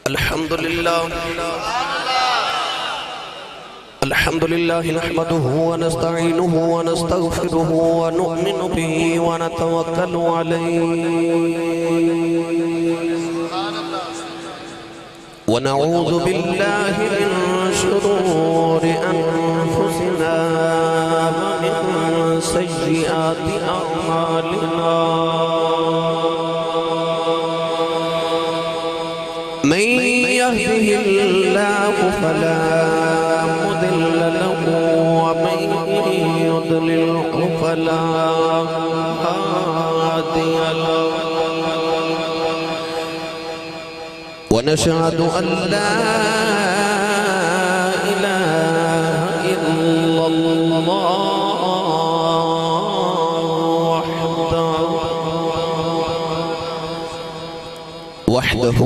الحمد لله نحمده ونستعينه ونستغفره ونؤمن به ونتوكل عليه ونعوذ بالله من شرور أنفسنا ومن سيئات أعمالنا من يهده الله فلا مضل له ومن يضلله فلا هادي له ونشهد أن لا إله إلا الله وحده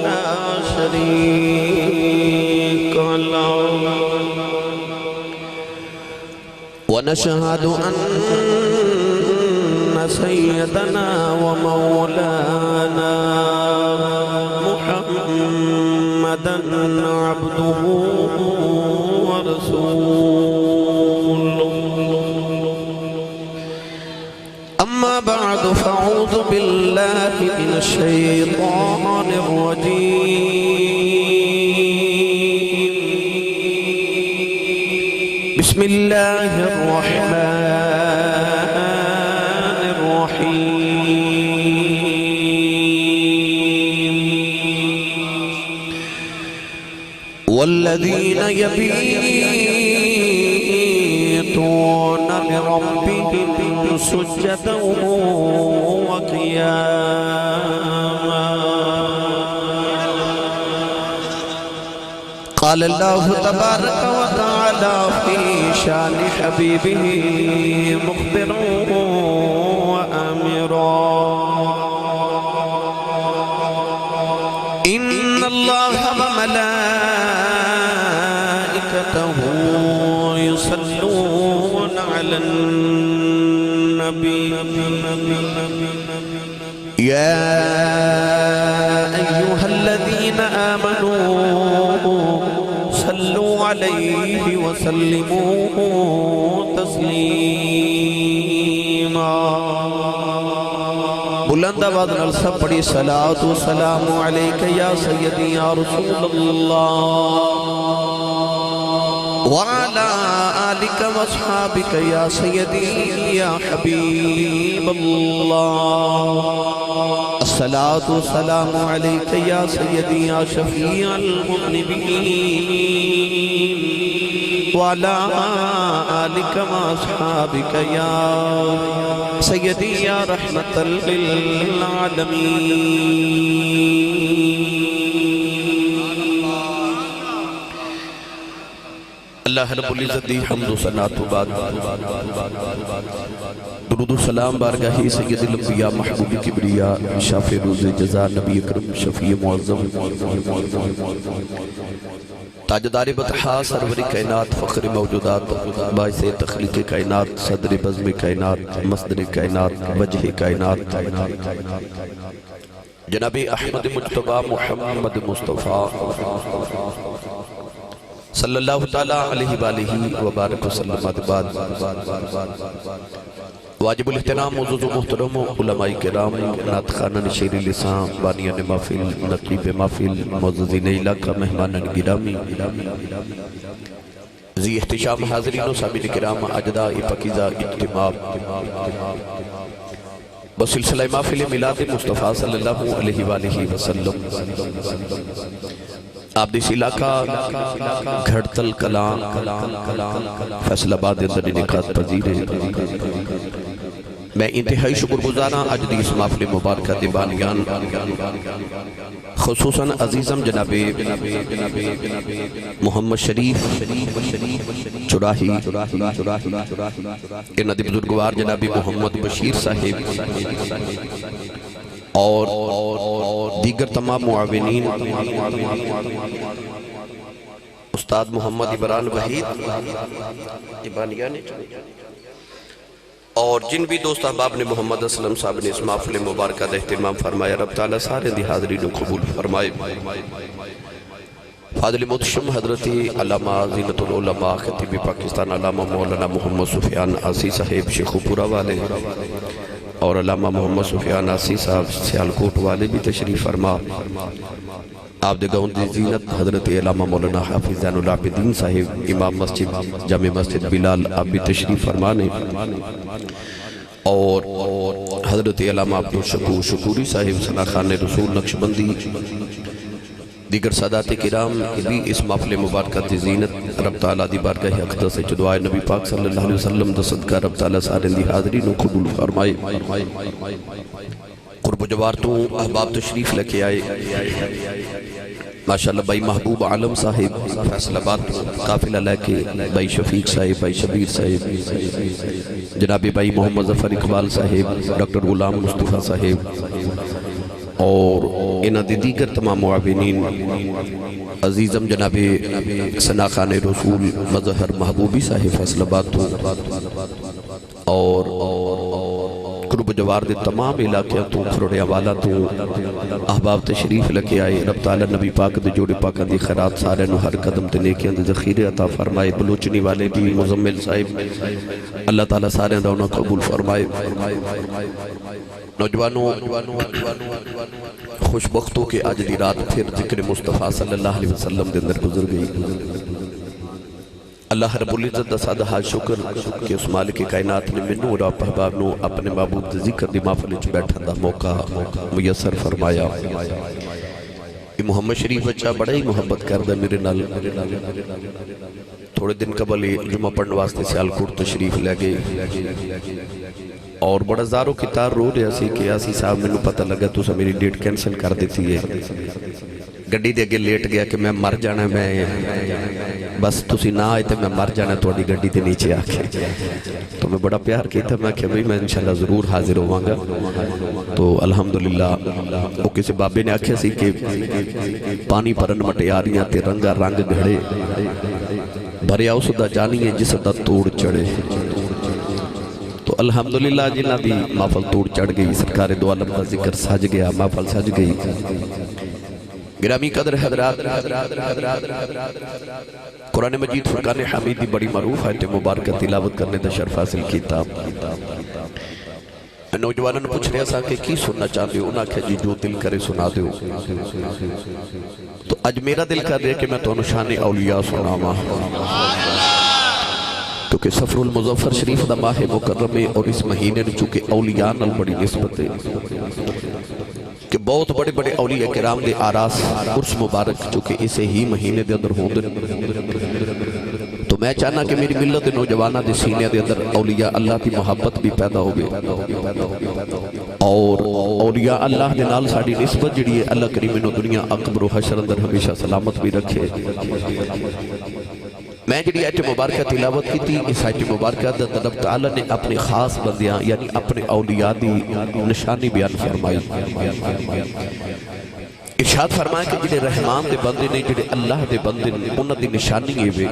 لا شريك له ونشهد أن سيدنا ومولانا محمدًا عبده ورسوله أما بعد فأعوذ بالله من الشيطان الرجيم بسم الله الرحمن الرحيم والذين يبيتون لربهم سجدا وقياما قال الله تبارك وتعالى في شان حبيبه مخبرا وآمرا إن الله وملائكته يصلون على النبي يا أيها الذين آمنوا صلوا عليه وسلموا تسليما بلند آواز نال سب پڑھی صلاۃ و سلام علیک یا سیدی یا رسول اللہ وعلى آلك واصحابك يا سيدي يا حبيب الله الصلاة والسلام عليك يا سيدي يا شفيع المذنبين وعلى آلك واصحابك يا سيدي يا رحمة للعالمين اللہ رب العزت دی حمد و ثناء و بعد درود و سلام بارگاہ سید الانبیاء محبوب کبریاء شافع روز جزا نبی اکرم شفیع معظم تاجدار بطحا سرور کائنات فخر موجودات باعث تخلیق کائنات صدر بزم کائنات مصدر کائنات وجہ کائنات جناب احمد مجتبی محمد مصطفیٰ صلی اللہ تعالیٰ علیہ وآلہ وبارک وسلم بعد واجب الاحترام معزز و محترم علماء کرام نعت خانہ شیر لسان بانیان محفل نقیب محفل معززین علاقہ مہمانان گرامی ذی احتشام حاضرین و سامعین کرام اجداء پاکیزہ اجتماع بسلسلہ محفل میلاد مصطفیٰ صلی اللہ علیہ وآلہ وسلم آپ دیس علاقہ گھڑتل کلان فیصل آباد اندر نکات پذیر ہے میں انتہائی شکر گزاراں اج دی اس محفل مبارکہ دیبانیان خصوصاً عزیزم جناب محمد شریف چراہی انہ دی بزرگوار جناب محمد بشیر صاحب اور دیگر تمام معاونین استاد محمد عبران وحید اور جن بھی دوست احباب نے محمد اسلم صاحب نے اس محفل مبارکہ کا اہتمام فرمایا، رب تعالیٰ سارے دی حاضری کو قبول فرمائے۔ فاضل محتشم حضرت علامہ زینت العلماء خطیب پاکستان علامہ مولانا محمد سفیان آسی صاحب شیخو پورہ والے اور علامہ محمد سفیان آسی صاحب سیالکوٹ والے بھی تشریف فرما۔ آپ دے گاؤں دی زینت حضرت علامہ مولانا حافظ زین العابدین صاحب امام مسجد جامع مسجد بلال آپ بھی تشریف فرمانے، اور حضرت علامہ عبدالشکور شکوری صاحب ثناخان رسول نقشبندی، دیگر سادات کرام بھی اس محفل مبارکہ دی زینت رب تعالیٰ دی بارگاہ اقدس سے دعائے نبی پاک صلی اللہ علیہ وسلم دا صدقہ رب تعالیٰ سارے دی حاضری نو قبول فرمائے۔ قرب و جوار تو احباب تشریف لکے آئے، ماشاءاللہ بھائی محبوب عالم صاحب فیصل آباد قافلہ لے کے، بھائی شفیق صاحب، بھائی شبیر صاحب، جناب بھائی محمد ظفر اقبال صاحب، ڈاکٹر غلام مصطفیٰ صاحب، اور انہاں دی دیگر تمام معاونین، عزیزم جناب ثناخان رسول مظہر محبوبی صاحب فیصل آباد تو، اور قرب جوار دے تمام علاقیاں تو، کھروڑیاں والا تو احباب تشریف لکے آئے۔ رب تعالیٰ نبی پاک دے جوڑے پاکاں دی خیرات سارے نو ہر قدم تے نیکیاں دے ذخیرے عطا فرمائے۔ بلوچنی والے بھی مزمل صاحب اللہ تعالیٰ سارے دونوں قبول فرمائے۔ نوجوانوں خوش بختوں کے آج دی رات پھر ذکر مصطفیٰ صلی اللہ علیہ وسلم دے اندر گزر گئی۔ اللہ رب العزت دا سادہ حال شکر کہ اس مالک کائنات نے منو اور آپ احباب نو اپنے معبود دے ذکر دی محفل وچ بیٹھن دا موقع میسر فرمایا۔ یہ محمد شریف بچہ بڑا ہی محبت کردہ میرے نال، تھوڑے دن قبل جمعہ پڑھنے واسطے سیالکوٹ تشریف لے گئے، اور بڑا زارو کتار رو رہا سی کہ آسی صاحب میں پتہ لگا تو سا میری ڈیٹ کینسل کر دیتی ہے، گڑی دے گے لیٹ گیا کہ میں مر جانا، میں بس تسی نہ آئے تھے میں مر جانا توڑی گڑی دے نیچے آکے، تو میں بڑا پیار کی تھا، میں کہ بھئی میں انشاءاللہ ضرور حاضر ہوں گا۔ تو الحمدللہ وہ کسی بابے نے آکھیا سی کہ پانی پرن مٹیاریاں تے رنگا رنگ گھڑے، بھریا اس دا جانی ہے جس دا توڑ چڑھے۔ تو الحمدللہ جنہ دی محفل توڑ چڑھ گئی، سرکار دو عالم کا ذکر سج گیا، محفل سج گئی۔ گرامی قدر حضرات، قرآن مجید فرقان حمید دی بڑی معروف آیت مبارکہ تلاوت کرنے دا شرف حاصل کیتا۔ نوجوانوں نے پوچھ رہا سا کہ کی سننا چاہتے ہو، انہاں کہ جی جو دل کرے سنا دے ہو۔ تو اج میرا دل کر رہے کہ میں تو نشان اولیاء سناواں، کیونکہ سفر المظفر شریف دا ماہ مکرم ہے، اور اس مہینے نے چونکہ اولیاء نال بڑی نسبت ہے کہ بہت بڑے بڑے اولیاء کرام دے آراس عرس مبارک چونکہ اسے ہی مہینے دے اندر ہوندے، تو میں چاہنا کہ میری ملت نوجوانہ دے سینے دے اندر اولیاء اللہ کی محبت بھی پیدا ہوگی، اور اولیاء اللہ دے نال ساڑی نسبت جڑی ہے اللہ کریم انہوں دنیا اکبر و حشر اندر ہمیشہ سلامت بھی رکھے۔ میں جڑی آیت مبارکہ تلاوت کی تھی، اس آیت مبارکہ رب تعالیٰ نے اپنے خاص بندیاں یعنی اپنے اولیاء دی نشانی بیان فرمائی۔ ارشاد فرمایا کہ جڑے رحمان دے بندے نے، جڑے اللہ دے بندے نے، انہاں دی نشانی یہ وے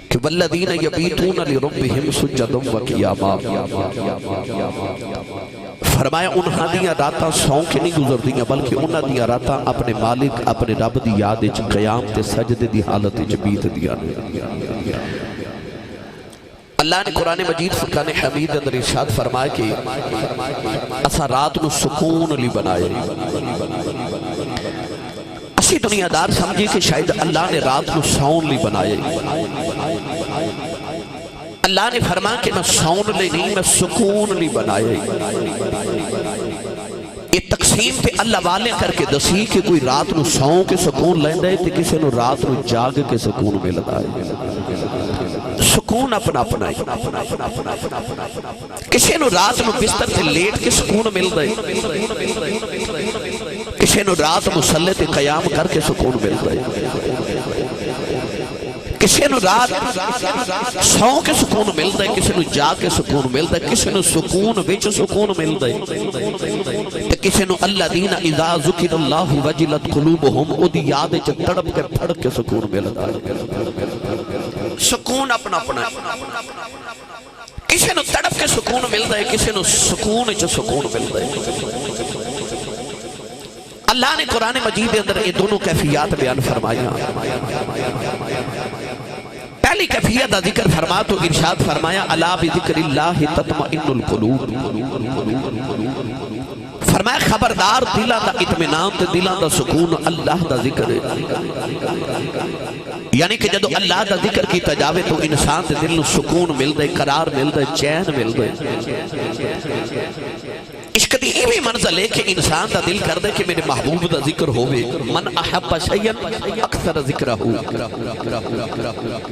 کہ والذین یبیتون لربہم سجدا وقیاما، فرمایا انہاں دیا راتاں سوں کے نہیں گزر دیا، بلکہ انہاں دیا راتاں اپنے مالک اپنے رب دی یاد اچھ قیام تے سجدے دی حالت اچھ بیت دیا۔ اللہ نے قرآن مجید فرقان حمید اندر ارشاد فرمایا کہ اسا رات نو سکون لی بنائے۔ اسی دنیا دار سمجھے کہ شاید اللہ نے رات نو سون لی بنائے۔ اللہ نے فرمایا کہ میں سون لے نہیں، میں سکون لی بنائے۔ یہ تقسیم پہ اللہ والے کر کے دسی کہ کوئی رات نو سون کے سکون لیندہ ہے، تے کسی نو رات نو جاگ کے سکون ملتا ہے۔ سکون اپنا اپنا ہے، کسی نو رات نو بستر تے لیٹ کے سکون ملتا ہے، کسی نو رات مسلح تے قیام کر کے سکون ملتا ہے، کسی نو رات سو کے سکون ملتا ہے، کسی نو جا کے سکون ملتا ہے، کسی نو سکون وچ سکون ملتا ہے، کسی نو الذین اذا ذکر اللہ وجلت قلوبہم او دی یاد وچ تڑپ کے پھڑک کے سکون ملتا ہے۔ سکون اپنا اپنا ہے۔ کسی نو تڑپ کے سکون ملتا ہے، کسی نو سکون چ سکون ملتا ہے۔ اللہ نے قرآن مجید کے اندر یہ دونوں کیفیات بیان فرمایا۔ پہلی کیفیت کا ذکر فرما تو ارشاد فرمایا الا بذکر اللہ تطمئن القلوب، فرمایا خبردار دلاں دا اطمینان تے دلاں دا سکون اللہ دا ذکر ہے۔ یعنی کہ جدو اللہ دا ذکر کیتا جاوے تو انسان دے دل نو سکون مل دے، قرار مل دے، چین مل دے۔ عشق دی یہ بھی منزل ہے کہ انسان دا دل کر دے کہ میرے محبوب دا ذکر ہوئے۔ من احب شیئن اکثر ذکرہ،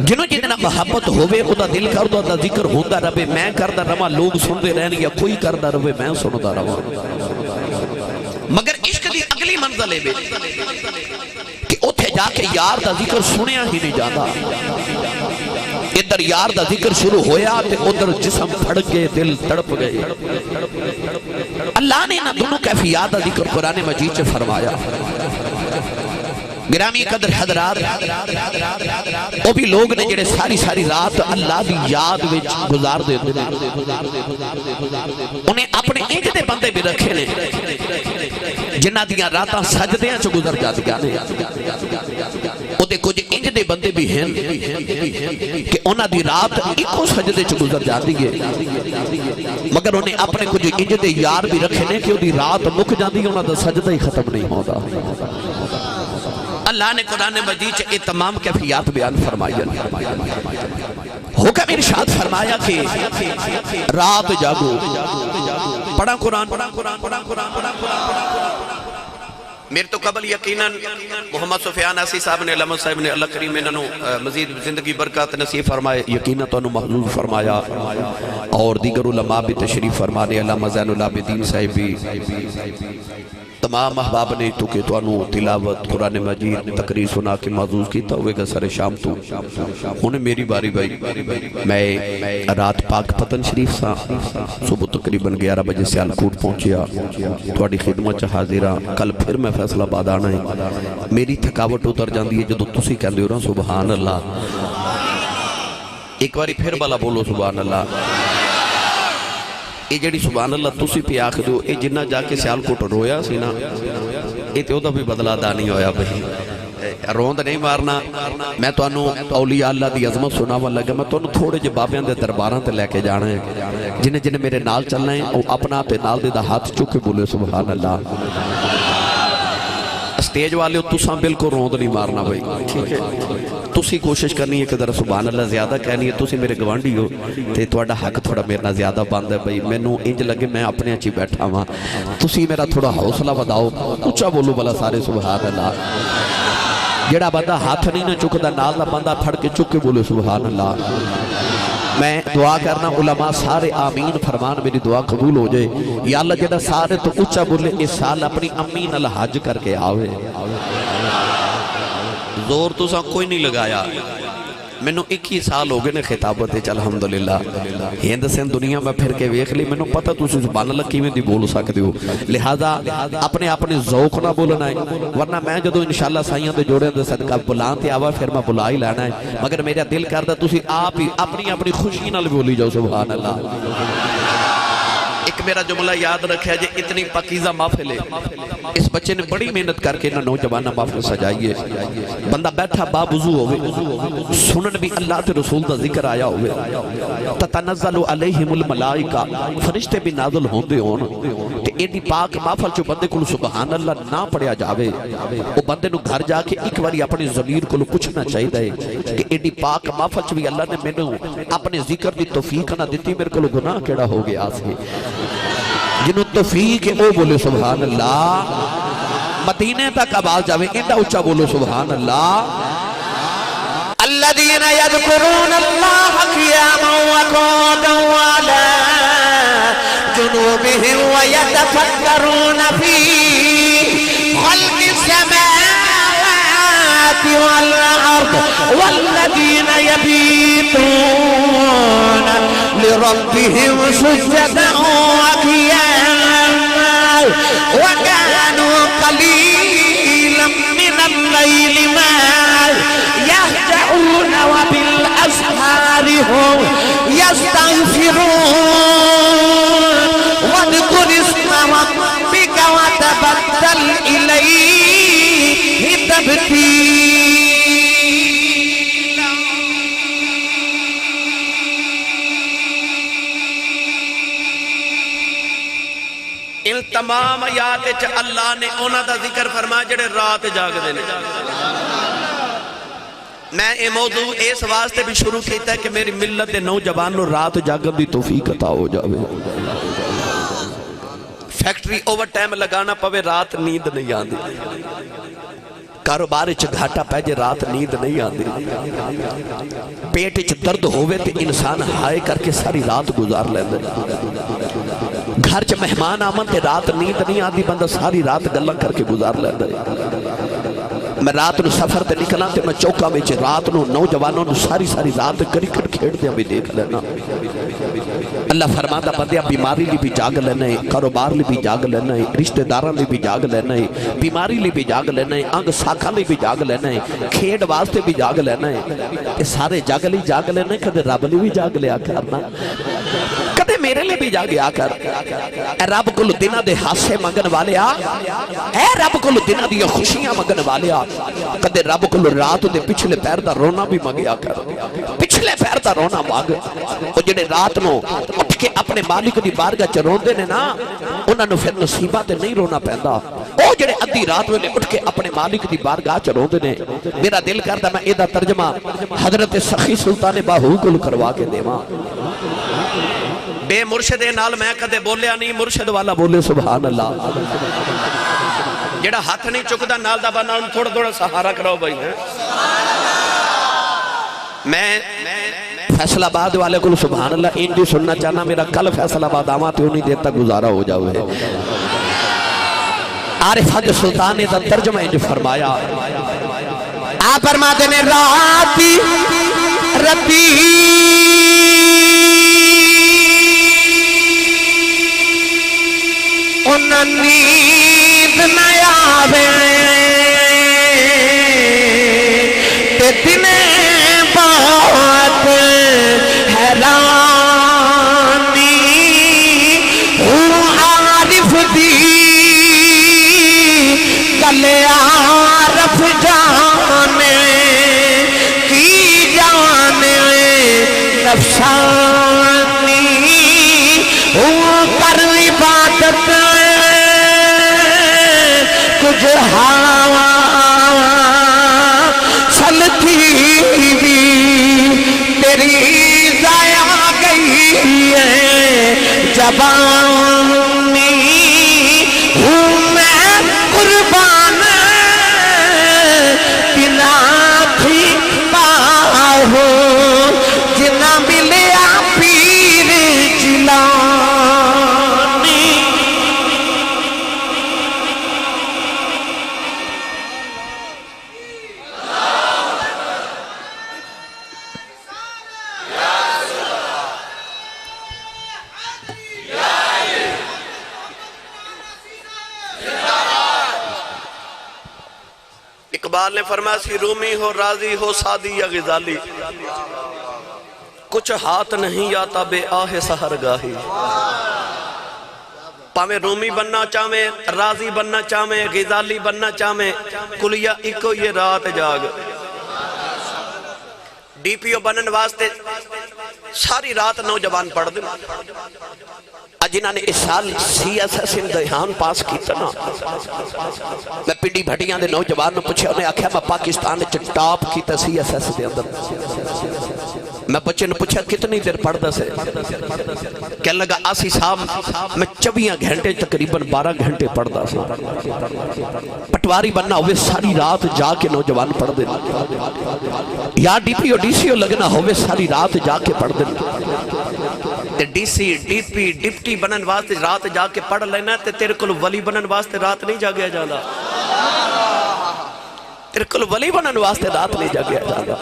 جنہوں جتنا محبت ہوئے او دا دل کر دا ذکر ہوندہ رہے، میں کردہ رہا لوگ سندے رہنے یا کوئی کردہ رہے میں سندہ رہا۔ مگر عشق دی اگلی منزل ہے کہ اتھے جا کے یار دا ذکر سنیا ہی نہیں جاتا، ادھر یار دا ذکر شروع ہویا تے ادھر جسم پھڑ گئے، دل تڑپ گئے۔ اللہ نے نہ دونوں کیفیات دا ذکر قرآن مجید سے فرمایا۔ گرامی قدر حضرات، وہ بھی لوگ نے جڑے ساری ساری رات اللہ دی یاد وچ گزار دیتے ہیں، انہیں اپنے انج دے بندے بھی رکھے نے جنہ دیاں راتاں سجدیاں چ گزر جاتی ہیں۔ وہ دے کچھ انج دے بندے بھی ہیں کہ انہاں دی رات ایکو سجدے چ گزر جاتی ہے، مگر انہیں اپنے کچھ انج دے یار بھی رکھے نے کہ وہ دی رات مک جاتی ہے، انہاں دا سجدہ ہی ختم نہیں ہوتا۔ اللہ نے قرآن مجید سے تمام کیفیات بیان فرمائی۔ حکم ارشاد فرمایا کہ رات جاگو، پڑھا قرآن۔ میرے تو قبل یقیناً محمد سفیان آسی صاحب نے، علامہ صاحب نے، اللہ کریم انہوں مزید زندگی برکات نصیب فرمائے، یقیناً تو انہوں محلول فرمایا، اور دیگر علماء بھی تشریف فرمانے، علامہ زین العابدین صاحب بھی، تمام احباب نے تو کہ تو انہوں تلاوت قرآن مجید تقریر سنا کے معزوز کیتا ہوئے گا سر شام تو انہیں میری باری بھائی میں رات پاک پتن شریف سا صبح تقریباً 11 بجے سیالکوٹ پہنچیا، تھوڑی خدمت حاضرہ، کل پھر میں فیصلہ آباد آنا ہے، میری تھکاوٹ اتر جاندی ہے جدو تسی کہندے ہو رہا سبحان اللہ، ایک باری پھر بالا بولو سبحان اللہ۔ یہ جڑی سبحان اللہ تسی پہ آخر دو، یہ جنہ جا کے سیالکوٹ رویا سی نا، یہ تو دا بھی بدلہ دا نہیں ہویا بھئی، روند نہیں مارنا۔ میں تو انہوں اولیاء اللہ دی عظمت سناوا لگا، میں تو انہوں تھوڑے جے بابیاں دے درباراں تے لے کے جانا ہے، جنہیں جنہیں میرے نال چلنا ہے وہ اپنا تے نال دے دا ہاتھ چکے بولے سبحان اللہ۔ اسٹیج والے ہو تساں بالکل روند نہیں مارنا بھئی، ٹھیک ہے؟ تسی کوشش کرنی ہے کہ ذرا سبحان اللہ زیادہ کہنی ہے، تسی میرے گوانڈی ہو تے تھوڑا حق تھوڑا میرے نہ زیادہ بند ہے بھئی، میں نو انج لگے میں اپنے اچھی بیٹھا ہاں، تسی میرا تھوڑا حوصلہ بداؤ، اچھا بولو بلا سارے سبحان اللہ۔ جڑا بندہ ہاتھ نہیں نہ چکدا نال دا بندہ پھڑ کے چکے بولے سبحان اللہ۔ میں دعا کرنا علماء سارے آمین فرمان، میری دعا قبول ہو جائے۔ یا اللہ جڑا سارے تو اچھا بولے اس سال اپنی امین الحج کر کے آوے۔ زور تو سا کوئی نہیں لگایا، میں نو 21 سال ہو گئے نے خطابت ہے، الحمدللہ ہند سین دنیا میں پھر کے ویکھ لی، میں نو پتہ تو سبحان اللہ کیویں دی بول سکتے ہو، لہذا اپنے ذوق نہ بولنا ہے، ورنہ میں جدو انشاءاللہ سائیاں دے جوڑے دے صدقہ بلان تے آوا پھر میں بلا ہی لینا ہے، مگر میرا دل کردہ تسی آپ ہی اپنی خوشی نال بولی جاؤ سبحان اللہ۔ ایک میرا جملہ یاد رکھا جے اتنی پاکیزہ محفل ہے، اس بچے نے بڑی محنت کر کے نہ نوجوانہ محفل سجائیے، بندہ بیٹھا بابوضو ہوئے، سنن بھی اللہ تے رسول دا ذکر آیا ہوئے، تتنزل علیہم الملائکہ، فرشتے بھی نازل ہوندے ہون، تے ایڈی پاک محفل چو بندے کو سبحان اللہ نہ پڑھیا جاوے، وہ بندے نو گھر جا کے ایک باری اپنی ضمیر کو پوچھنا چاہیے دے کہ ایڈی پاک محفل چو بھی اللہ نے میں نو اپنے ذکر دی توفیق نہ دیتی، میرے کو گناہ کیڑا ہو گیا آسے، جنہوں توفیق ہے وہ بولے سبحان اللہ۔ مدینے تک آواز جاوے اندہ اچھا بولو سبحان اللہ۔ الذین یذکرون اللہ قیاما وقعودا وعلی جنوبہم ویتفکرون فی خلق السماوات والارض والذین یبیتون لربهم سجدا وقياما وكانوا قليلا من الليل ما يهجعون وبالأسحار هم يستغفرون واذكر اسم ربك وتبتل إليه تبتيلا. ان تمام آیات وچ اللہ نے انہاں دا ذکر فرمایا جڑے رات جاگدے نے. میں یہ موضوع اس واسطے بھی شروع کیتا ہے کہ میری ملت دے نوجوانوں رات جاگن دی توفیق عطا ہو جاوے. فیکٹری اوور ٹائم لگانا پوے رات نیند نہیں آندی. کاروبار وچ گھاٹا پے جے رات نیند نہیں آندی. پیٹ وچ درد ہووے تے انسان ہائے کر کے ساری رات گزار لیندا. گھر چ مہمان آمن تے رات نیند نہیں آندی بندہ ساری رات گلاں کر کے گزار لیندا. میں رات نو سفر تے نکلاں تے میں چوکا وچ رات نو نوجوانوں نو ساری رات کرکٹ کھیڈدیاں بھی دیکھ لینا. اللہ فرماتا بندیا بیماری لی بھی جاگ لینا ہے, کاروبار لی بھی جاگ لینا ہے, رشتہ داراں لی بھی جاگ لینا ہے, بیماری لی بھی جاگ لینا ہے, انگ ساکھاں لی بھی جاگ لینا ہے, کھیڈ واسطے بھی جاگ لینا ہے. یہ سارے جاگ لی جاگ لینا ہے. کدے رب لی بھی جاگ لیا کرنا, کدے میرے لئے بھی جاگیا کر. اے رب کل دنہ دے ہاسے مگن والے آ, اے رب کل دنہ دے خوشیاں مگن والے آ, کدے رب کل رات دے پچھلے پیر دا رونا بھی مگیا کر. پچھلے پیر دا رونا مانگ. وہ جڑے رات نو اٹھ کے اپنے مالک دی بارگاہ چ روندے نے نا, انہاں نو پھر نصیبہ تے نہیں رونا پیندا. او جڑے ادھی رات ویلے اٹھ کے اپنے مالک دی بارگاہ چ روندے نے, میرا دل کردا میں اے دا ترجمہ حضرت سخی سلطان باہو کول کروا کے دیواں. بے مرشد نال میں کدے بولیا نہیں, مرشد والا بولے سبحان اللہ. جڑا ہاتھ نہیں چکدا نال دا بنا تھوڑا تھوڑا سہارا کراؤ بھائی. میں فیصل آباد والے کو سبحان اللہ انجی سننا چاہنا, میرا کل فیصل آباد آماں تے انہی دیر تک گزارا ہو جاؤے. عارف حج سلطان نے ترجمہ انجی فرمایا, آپ فرماتے نے راتی رتی انہاں نیند نہ آوے تے دنے بات حیرانی ہوں عارف دی کل عارف جانے کی جانے نفسانی ہوں کر عبادت کچھ ہوا چلتی بھی تیری ضائع گئی ہے جوانی ہوں میں قربان بنا تھی باہو جنا ملیا پیر جیلانی. اقبال نے فرمایا سی رومی ہو رازی ہو سادی یا غزالی, کچھ ہاتھ نہیں آتا بے آہ سہر گاہی. پاویں رومی بننا چاہویں, رازی بننا چاہویں, غزالی بننا چاہویں, کلیا ایکو یہ رات جاگ. ڈی پی او بنن واسطے ساری رات نوجوان پڑھ دیں. جنہاں نے اس سال سی ایس ایس امتحان پاس کیتا نا, میں پنڈی بھٹیاں دے نوجوان نے پوچھے, انہیں آکھیا میں پاکستان نے ٹاپ کیتا سی ایس ایس دے اندر. میں بچے نے پوچھا کتنی دیر پڑھ دا سے, کہنے لگا آسی صاحب میں 24 گھنٹے تقریباً 12 گھنٹے پڑھ دا سے. پٹواری بننا ہوئے ساری رات جا کے نوجوان پڑھ دے, یا D P O D C او لگنا ہوئے ساری رات جا کے پڑھ دے. D C D P deputy بنن واسطے رات جا کے پڑھ لینا, تے تیرے کل ولی بنن واسطے رات نہیں جاگیا جانا. تیرے کل ولی بنن واسطے رات نہیں جاگیا جانا.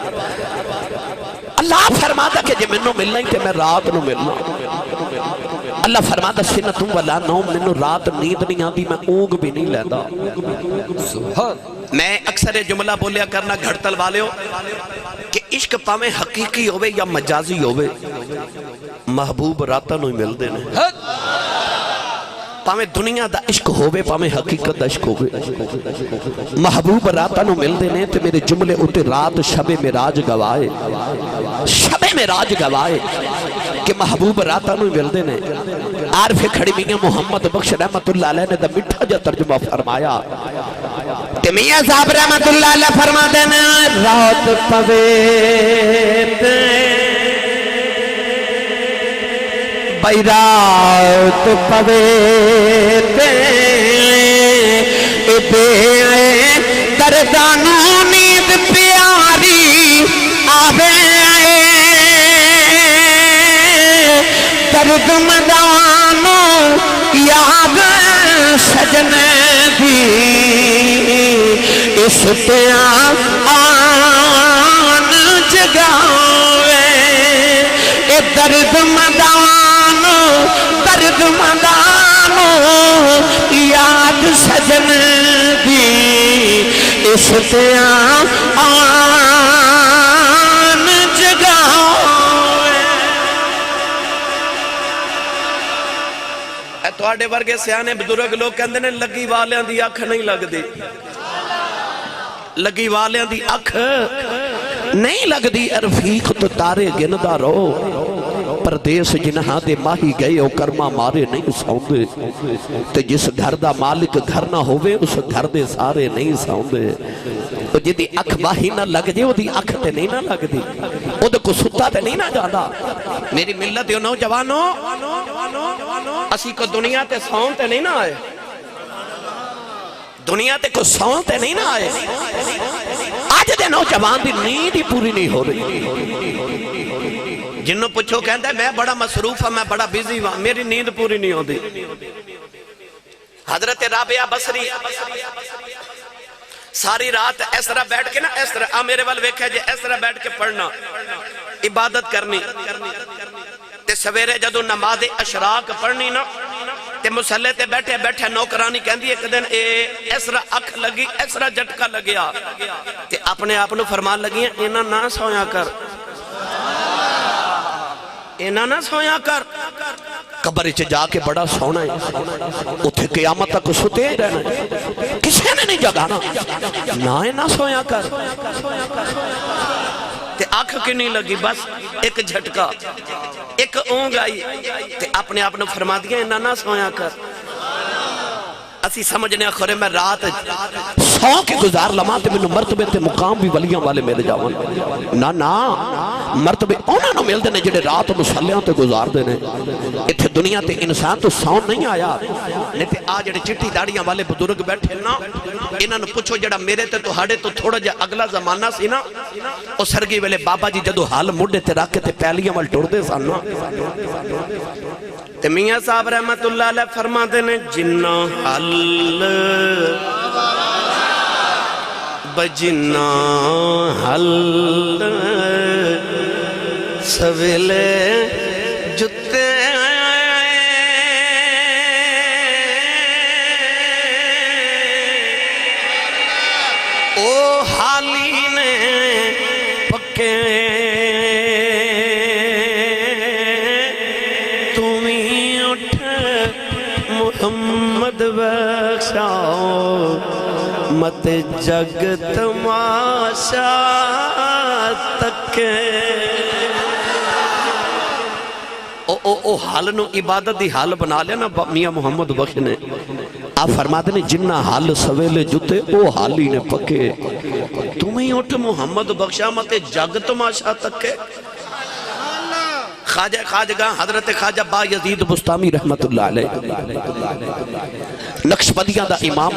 اللہ فرماتا کہ جے منوں ملنا ہی تے میں رات نو ملنا. اللہ فرماتا سنتوں ولا نوم, منوں رات نیند نہیں آتی, میں اونگ بھی نہیں لیتا. میں اکثر جملہ بولیا کرنا گھڑتل والے ہو کہ عشق پاویں حقیقی ہوئے یا مجازی ہوئے محبوب راتاں نوں ملدے نے پاویں دنیا دا عشق ہوئے پاویں حقیقت دا عشق ہوئے محبوب راتاں نوں ملدے نے تے میرے جملے اتے رات شب معراج گوائے شب معراج گوائے کہ محبوب راتاں نوں ملدے نے عارف کھڑی میاں محمد بخش رحمت اللہ علیہ نے دا مٹھا جا ترجمہ فرمایا کہ میاں صاحب رحمت اللہ علیہ فرما دینا رات پوے بھائی رات پوے دردانوں نیند پیاری آوے درد مدانوں یاد سجن دی اس تیاں آن جگاوے اے درد مدانوں یاد سجن دی اس تیاں آن جگاوے اے تواڈے ورگے سیانے بزرگ لوگ کہندے نے لگی والیاں دی اکھ نہیں لگ دی لگی والیاں دی اکھ نہیں لگ دی رفیق تو تارے گندا رو پردیس جنہاں دے ماہی گئے او کرما مارے نہیں سوندے تے جس گھر دا مالک گھر نہ ہوئے اس گھر دے سارے نہیں سوندے تو جدی اکھ باہی نہ لگ جے او دی اکھ تے نہیں نہ لگ دی او دے کو ستا تے نہیں نہ جانا میری ملت یو نوجوانوں اسی کو دنیا تے سون تے نہیں نہ آئے دنیا تے کو سون تے نہیں نہ آئے آج دے نوجوان دی نیند ہی پوری نہیں ہو رہی جنہوں پوچھو کہندہ ہے میں بڑا مصروف ہوں میں بڑا بیزی ہوں میری نیند پوری نہیں ہو دی حضرت رابعہ بصری ساری رات اس طرح بیٹھ کے نا اس طرح میرے وال ویکھے جے اس طرح بیٹھ کے پڑھنا عبادت کرنی تے سویرے جدو نماز اشراق پڑھنی نا تے مسلح تے بیٹھے بیٹھے نوکرانی کہندی ایک دن اس طرح اکھ لگی اس طرح جھٹکا لگیا تے اپنے آپ نو فرمان لگی ہیں اینا نہ سویا کر اینا نہ سویا کر قبر اچھے جا کے بڑا سونا ہے اتھے قیامت تک ستے رہنا ہے کسی نے نہیں جگانا نہ اینا سویا کر تے آنکھ کی نہیں لگی بس ایک جھٹکا ایک اونگ آئی تے اپنے آپ نے فرما دیا اینا نہ سویا کر اسی سمجھنے آخرے میں رات سو کے گزار لما تے میں مرتبے تے مقام بھی ولیاں والے میرے جاون نا مرتبے اونا نو مل دینے جڑے رات مسلیاں تے گزار دینے اتھے دنیا تے انسان تو سون نہیں آیا نہیں تے آج جڑے چٹی داڑیاں والے بزرگ بیٹھے نا انہاں نو پوچھو جڑا میرے تے تو ہاڑے تو تھوڑا جا اگلا زمانہ سی نا او سرگی ویلے بابا جی جدو حال مڈے تے رکھ کے تے پہلیاں وال ٹوڑ دے سانا تے میاں صاحب رحمت اللہ علیہ فرما دینے جنہ حل بجنہ حل سویلے جتے او حالی نے پکے تمہیں اٹھ محمد بخشاؤ مت جگ تماشا تک او حال نو عبادت دی حال بنا لیا نا میاں محمد بخش نے آپ فرماتے ہیں جنہ حال سویلے جتے او حالی نے پکے تمہیں اٹھ محمد بخشا مت جگ تماشا تک خواجہ حضرت خواجہ با یزید بستامی رحمت اللہ علیہ نقشبندیاں دا امام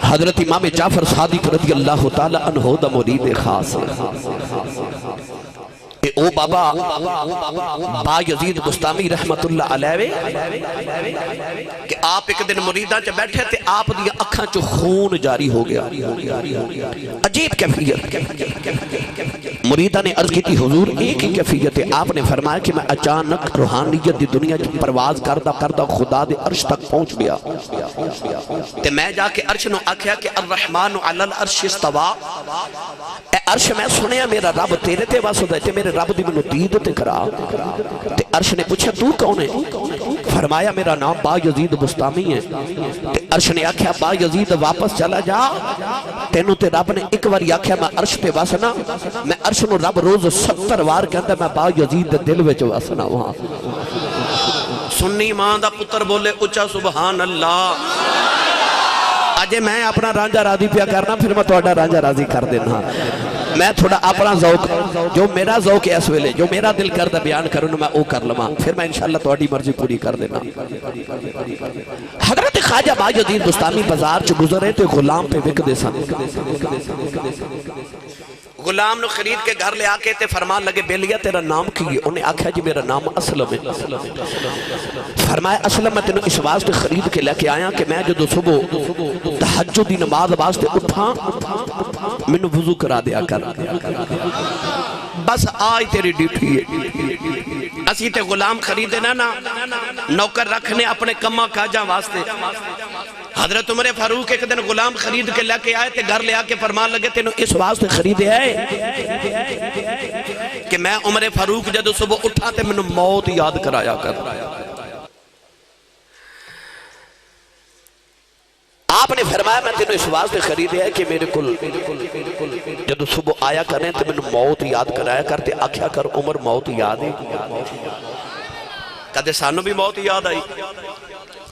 حضرت امام جعفر صادق رضی اللہ تعالی عنہ دا مرید خاص او بابا با یزید بستامی رحمت اللہ علیہ کہ آپ ایک دن مریداں چا بیٹھے تھے آپ دیا اکھاں چو خون جاری ہو گیا عجیب کیفیت مریدہ نے عرض کی تھی حضور ایک ہی کیفیت ہے. آپ نے فرمایا کہ میں اچانک روحانیت دی دنیا کی پرواز کردہ کردہ خدا دے عرش تک پہنچ گیا تے میں جا کے عرش نو آکھیا کہ الرحمن علی العرش استوا. اے عرش میں سنیا میرا رب تیرے تے واسطہ تے میرے رب دی منو دید تے کرا. تے عرش نے پوچھا تو کون ہے؟ فرمایا میرا نام با یزید بستامی ہے. تے عرش نے آکھیا با یزید واپس چلا جا, تینوں تے رب نے ایک بار آکھیا میں عرش تے واسنا, میں عرش نو رب روز 70 وار کہندا میں با یزید دے دل وچ واسنا. وہاں سنی ماں دا پتر بولے اچھا سبحان اللہ. آجے میں اپنا رانجا راضی پیا کرنا, پھر میں توڑا رانجا راضی کر دینا. میں تھوڑا اپنا ذوق جو میرا ذوق ہے اس ویلے, جو میرا دل کردہ بیان کروں میں او کر لما, پھر میں انشاءاللہ توڑی مرضی پوری کر دینا. حضرت خواجہ با یزید بستامی بازار چ گزرے تے غلام پہ وک دے سن. غلام نو خرید کے گھر لے آکے تے فرمان لگے بیلیا تیرا نام کی ہے؟ انہیں آکھا جی میرا نام اسلم ہے. فرمایا اسلم میں تینوں اس واسطے خرید کے لے کے آیا کہ میں جو صبح تہجد دی نماز واسطے اٹھا میں وضو کرا دیا کر, بس آج تیری ڈیوٹی ہے. اسی تے غلام خریدے نا نوکر رکھنے اپنے کمہ کاجاں واسطے. حضرت عمر فاروق ایک دن غلام خرید کے لے کے آئے تے گھر لے آکے فرمان لگے تینوں اس واسطے خریدے ہے کہ میں عمر فاروق جدو صبح اٹھا تے میں موت یاد کرایا کر. آپ نے فرمایا میں تینوں اس واسطے خریدے ہے کہ میرے کل جدو صبح آیا کریں تے میں موت یاد کرایا کرتے. آکھیا کر عمر موت یاد ہے کدے سانو بھی موت یاد آئی,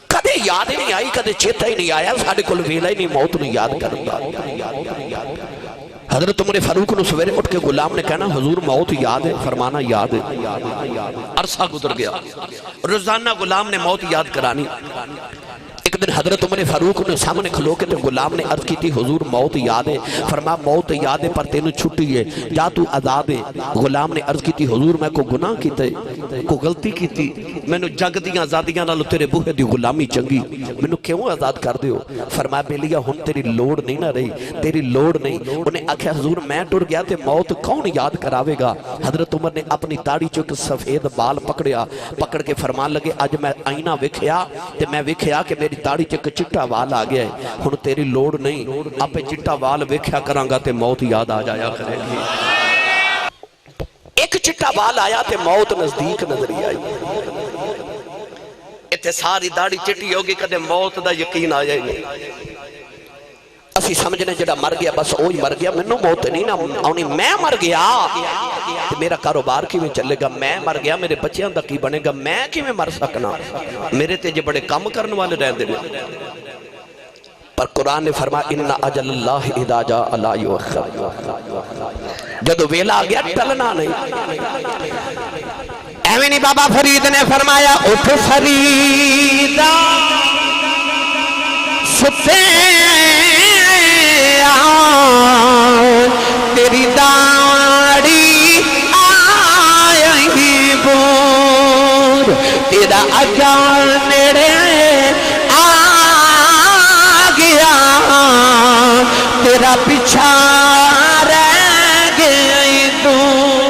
کدے یاد ہی نہیں آئی, کدے چیتا ہی نہیں آیا, ساڑھے کل ویلا ہی نہیں موت نہیں یاد کرتا. حضرت عمر فاروق نے سویرے اٹھ کے غلام نے کہنا حضور موت یاد ہے؟ فرمانا یاد ہے. عرصہ گزر گیا, روزانہ غلام نے موت یاد کرانی. ایک دن حضرت عمر فاروق نے سامنے کھلو کے غلام نے عرض کی تھی حضور موت یاد ہے؟ فرمایا موت یاد ہے پر تینوں چھٹی ہے, جا تو آزاد ہے. غلام نے عرض کی تھی حضور میں کو گناہ کیتے, کو غلطی کیتی, میں نے جگ دیاں آزادیاں نالو تیرے بوہے دی غلامی چنگی, میں نے کیوں آزاد کر دیو؟ فرمایا بیلیا ہن تیری لوڑ نہیں نہ رہی, تیری لوڑ نہیں. انہیں آکھیا حضور میں ٹر گیا تے موت کون یاد کراوے گا؟ حضرت عمر نے اپنی داڑھی چوک سفید بال پکڑیا, پکڑ کے فرمان لگے آج میں آئینہ وکھیا تے میں وکھیا کہ میری داڑھی چک چٹا وال آ گیا ہے, ہن تیری لوڑ نہیں, آپ چٹا وال ویکھیا کرانگا تے موت یاد آ جایا کرے گی. ایک چٹا وال آیا تے موت نزدیک نظری آئی. اتھے ساری داڑھی چٹی ہوگی کدے موت دا یقین آیا ہی نہیں. اسی سمجھنے جڑا مر گیا بس اوہی مر گیا, منو موت نہیں نا آنی, میں مر گیا میرا کاروبار کی میں چلے گا, میں مر گیا میرے بچیاں دا کی بنے گا, میں کی میں مر سکنا, میرے تے جو بڑے کام کرنے والے رہ دے. پر قرآن نے فرمایا انَّ اجل اللہ اذا جاء لا یؤخر, جدو ویلا گیا ٹلنا نہیں. ایویں بابا فرید نے فرمایا اٹھ فریدہ ستے تیری داڑھی آئی بور, تیرا اجال نیڑے آ گیا, تیرا پیچھا رہ گئی دور.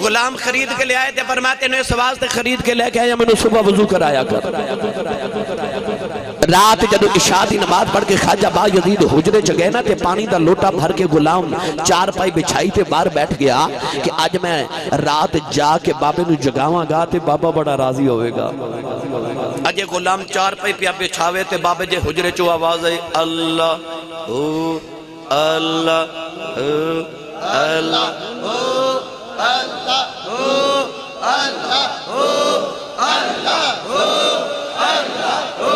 غلام خرید کے لے آئے تھے, فرماتے نے اس واسطے خرید کے لے کے آیا میں نے صبح وضو کرایا کر. رات جدو عشاء دی نماز پڑھ کے خواجہ با یزید حجرے چگئے نا تے پانی دا لوٹا بھر کے غلام چار پائی بچھائی تے باہر بیٹھ گیا کہ آج میں رات جا کے بابے نو جگاواں گا تے بابا بڑا راضی ہوئے گا. اجے غلام چار پائی پیا بچھاوے تے بابے جے حجرے چو آواز ہے اللہ ہو اللہ ہو اللہ ہو اللہ ہو اللہ ہو اللہ ہو اللہ ہو.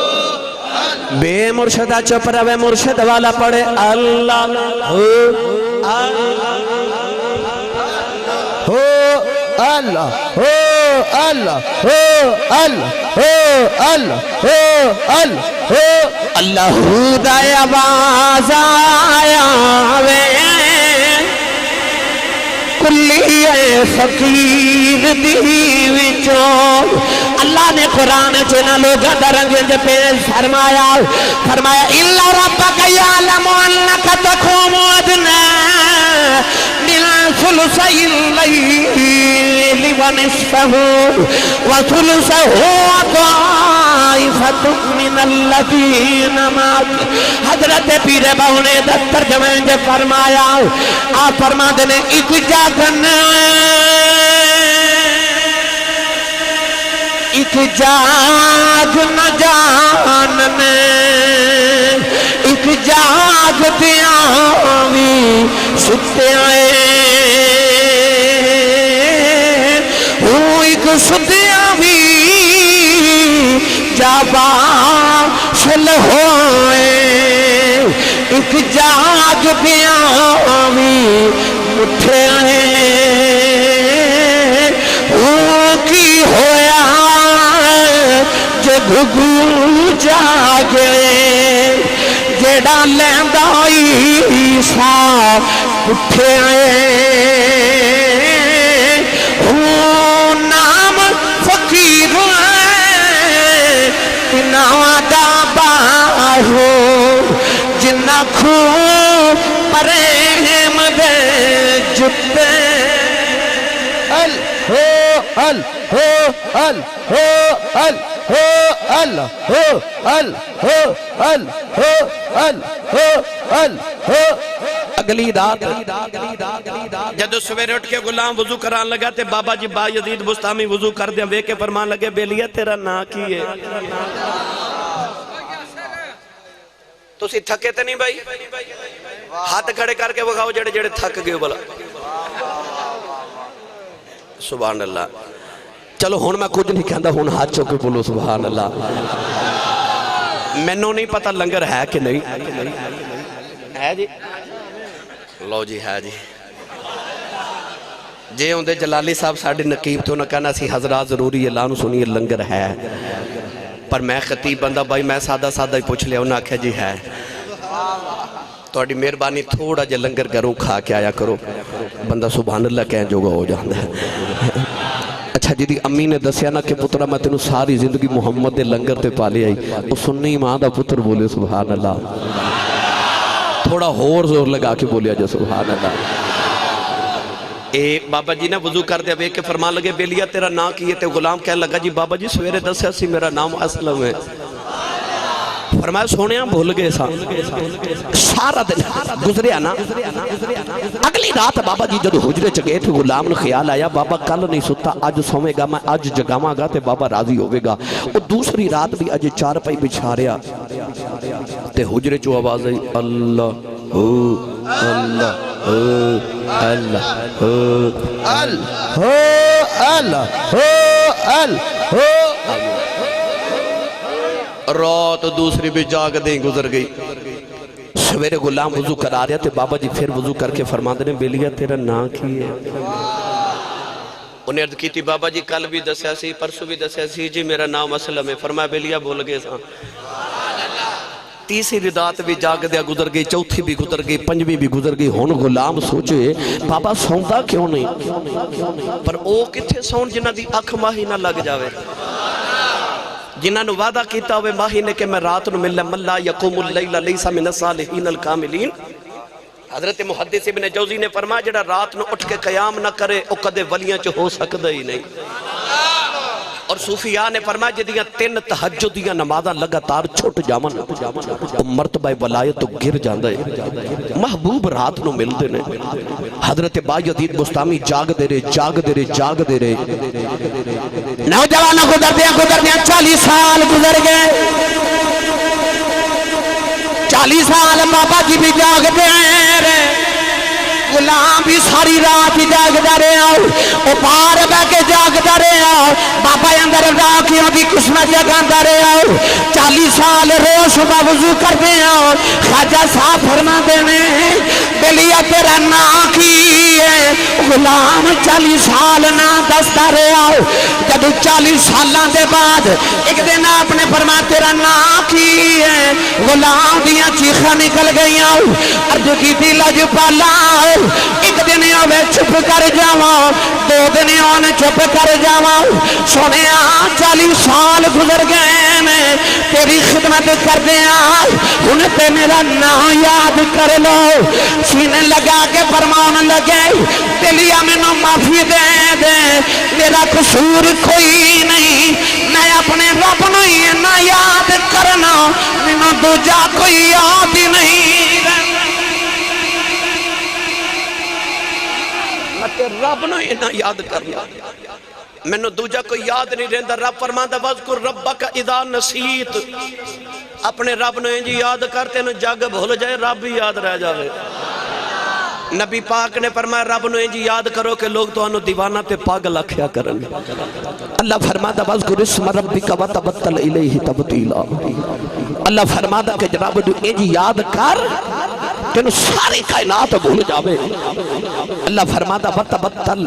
بے مرشدہ چپ روے مرشد والا پڑھے اللہ ہو اللہ ہو اللہ ہو اللہ ہو اللہ ہو اللہ ہو اللہ ہو اللہ ہو دائے آواز آیا وے کلی فقیر دی وچوں اللہ نے قرآن چنا لوگا درنگ پیش فرمایا اِلَّا رَبَّكَ يَعْلَمُ أَنَّكَ تَقُومُ أَدْنَىٰ مِنْ ثُلُثَيِ اللَّيْلِ وَنِصْفَهُ وَثُلُثَهُ وَطَائِفَةٌ مِّنَ الَّذِينَ مَعَكَ حضرت پیر بہو نے ترجمہ فرمایا آپ فرما دینے ایک جاگ نہ جاننے ایک جاگ دیاوی ستے آئے ایک ستے آوی جابا شل ہوئے ایک جاگ دیاوی اٹھے آئے کی ہویا گھگو جاگے جیڑا لیندہ عیسیٰ اٹھے آئے نام فقیر تنہاں دا باہو جنہ خوب پرہم دے جتے اگلی رات جدو سویرے اٹھ کے غلام وضو کران لگا تے بابا جی با یزید بستامی وضو کر دیا وے کے فرمان لگے بیلیہ تیرا نا کی ہے تو سی تھکے تے نہیں بھائی ہاتھ کھڑے کر کے وکھاؤ جڑے جڑے تھک گئے بلا سبحان اللہ چلو ہون میں کچھ نہیں کہندہ ہون ہاتھ چوکے بولو سبحان اللہ میں نو نہیں پتا لنگر ہے کہ نہیں ہے جی لو جی ہے جی جے ہوندے جلالی صاحب ساڑھے نقیب تو نہ کہنا سی حضرات ضروری اعلان سنیے لنگر ہے پر میں خطیب بندہ بھائی میں سادہ سادہ ہی پوچھ لیا انہاں کہا جی ہے توڑی مہربانی تھوڑا جے لنگر گھروں کھا کے آیا کرو بندہ سبحان اللہ کہیں جو گا ہو جاندہ ہے اچھا جی دی امی نے دسیا نا کہ پترہ میں تینوں ساری زندگی محمد دے لنگر تے پالے آئی وہ سننی ماں دا پتر بولے سبحان اللہ تھوڑا ہور زور لگا کے بولیا جو سبحان اللہ بابا جی نے وضو کر دیا بے کے فرمان لگے بیلیہ تیرا نا کیے تے غلام کہنے لگا جی بابا جی سویرے دسیا سی میرا نام اسلم ہے فرمایا سونیاں بھول گئے سارا دن گزریا نا اگلی رات بابا جی جدو حجرے چگے تھے غلام نے خیال آیا بابا کل نہیں ستا آج سومے گا میں آج جگاما گا تے بابا راضی ہوئے گا اور دوسری رات بھی آج چار پائی بچھاریا تے حجرے چو آواز آئی اللہ اللہ اللہ اللہ رات دوسری بھی جاگ دیں گزر گئی سویرے غلام وضو کرا رہا تھے بابا جی پھر وضو کر کے فرما دینے بیلیہ تیرا نا کی ہے انہیں عرض کی تھی بابا جی کل بھی دسیا سی پرسو بھی دسیا سی جی میرا نام اسلم ہے فرمایا بیلیہ بول گئے ساں تیسری رات بھی جاگ دیا گزر گئی چوتھی بھی گزر گئی پنجویں بھی گزر گئی ہون غلام سوچے بابا سوندا کیوں نہیں پر او کتھے سون جنہ دی اکھ ماہی نہ لگ جاوے جنہاں نے وعدہ کیتا ہوئے ماہینے کہ میں رات نو ملے من لا یقوم اللیل لیسا من الصالحین الکاملین حضرت محدث ابن جوزی نے فرمایا جڑا رات نو اٹھ کے قیام نہ کرے او کدے ولیاں چ ہو سکدا ہی نہیں اور صوفیاء نے فرمایا جدیاں 3 تہجدیاں نمازاں لگاتار چھٹ جاون او مرتبہ ولایت تو گر جاندا ہے محبوب رات نو ملدے نے حضرت با یزید بستامی جاگ دے رہے نوجوانوں گزر دیا 40 سال گزر گئے 40 سال بابا جی بھی جاگ دے رہے غلام بھی ساری رات ہی جاگ دا رہے آؤ او پار بہ کے جاگ دا رہے آؤ بابا اندر راکیوں کی قسمت جگہ دا رہے آؤ 40 سال روز صبح وضو کر دے آؤ خواجہ صاحب فرما دینے بیلیہ تیرا نا کی ہے غلام 40 سال نا دستا رہے آؤ جب 40 سالان دے بعد ایک دن آپ نے فرما تیرا نا کی ہے غلام دیاں چیخہ نکل گئی آؤ ارد کی دی لج پالا ایک دن آوے چھپ کر جاواں 2 دن آنے چھپ کر جاواں سونے 40 سال گزر گئے میں تیری خدمت کر دیا ان پہ میرا نام یاد کر لو سینے لگا کے فرمان لگے دلیا میں نو معافی دے دے میرا قصور کوئی نہیں میں اپنے رب نو ہی نہ یاد کرنا میں دوجا کوئی یاد ہی نہیں رب نو ہی نہ یاد کرنا میں نے دوجہ کوئی یاد نہیں رہندا رب فرماندا وذکر ربک اذا نسیت اپنے رب نے جی یاد کرتے نو جگ بھول جائے رب ہی یاد رہ جاوے نبی پاک نے فرمایا رب نے جی یاد کرو کہ لوگ تو انو دیوانہ تے پاگل آکھیا کرن اللہ فرماتا وذکر اسم ربک وتبتل الیہ تبتیلا اللہ فرماتا کہ رب نے جی یاد کر تینو ساری کائنات بھول جاوے اللہ فرماتا وتبتل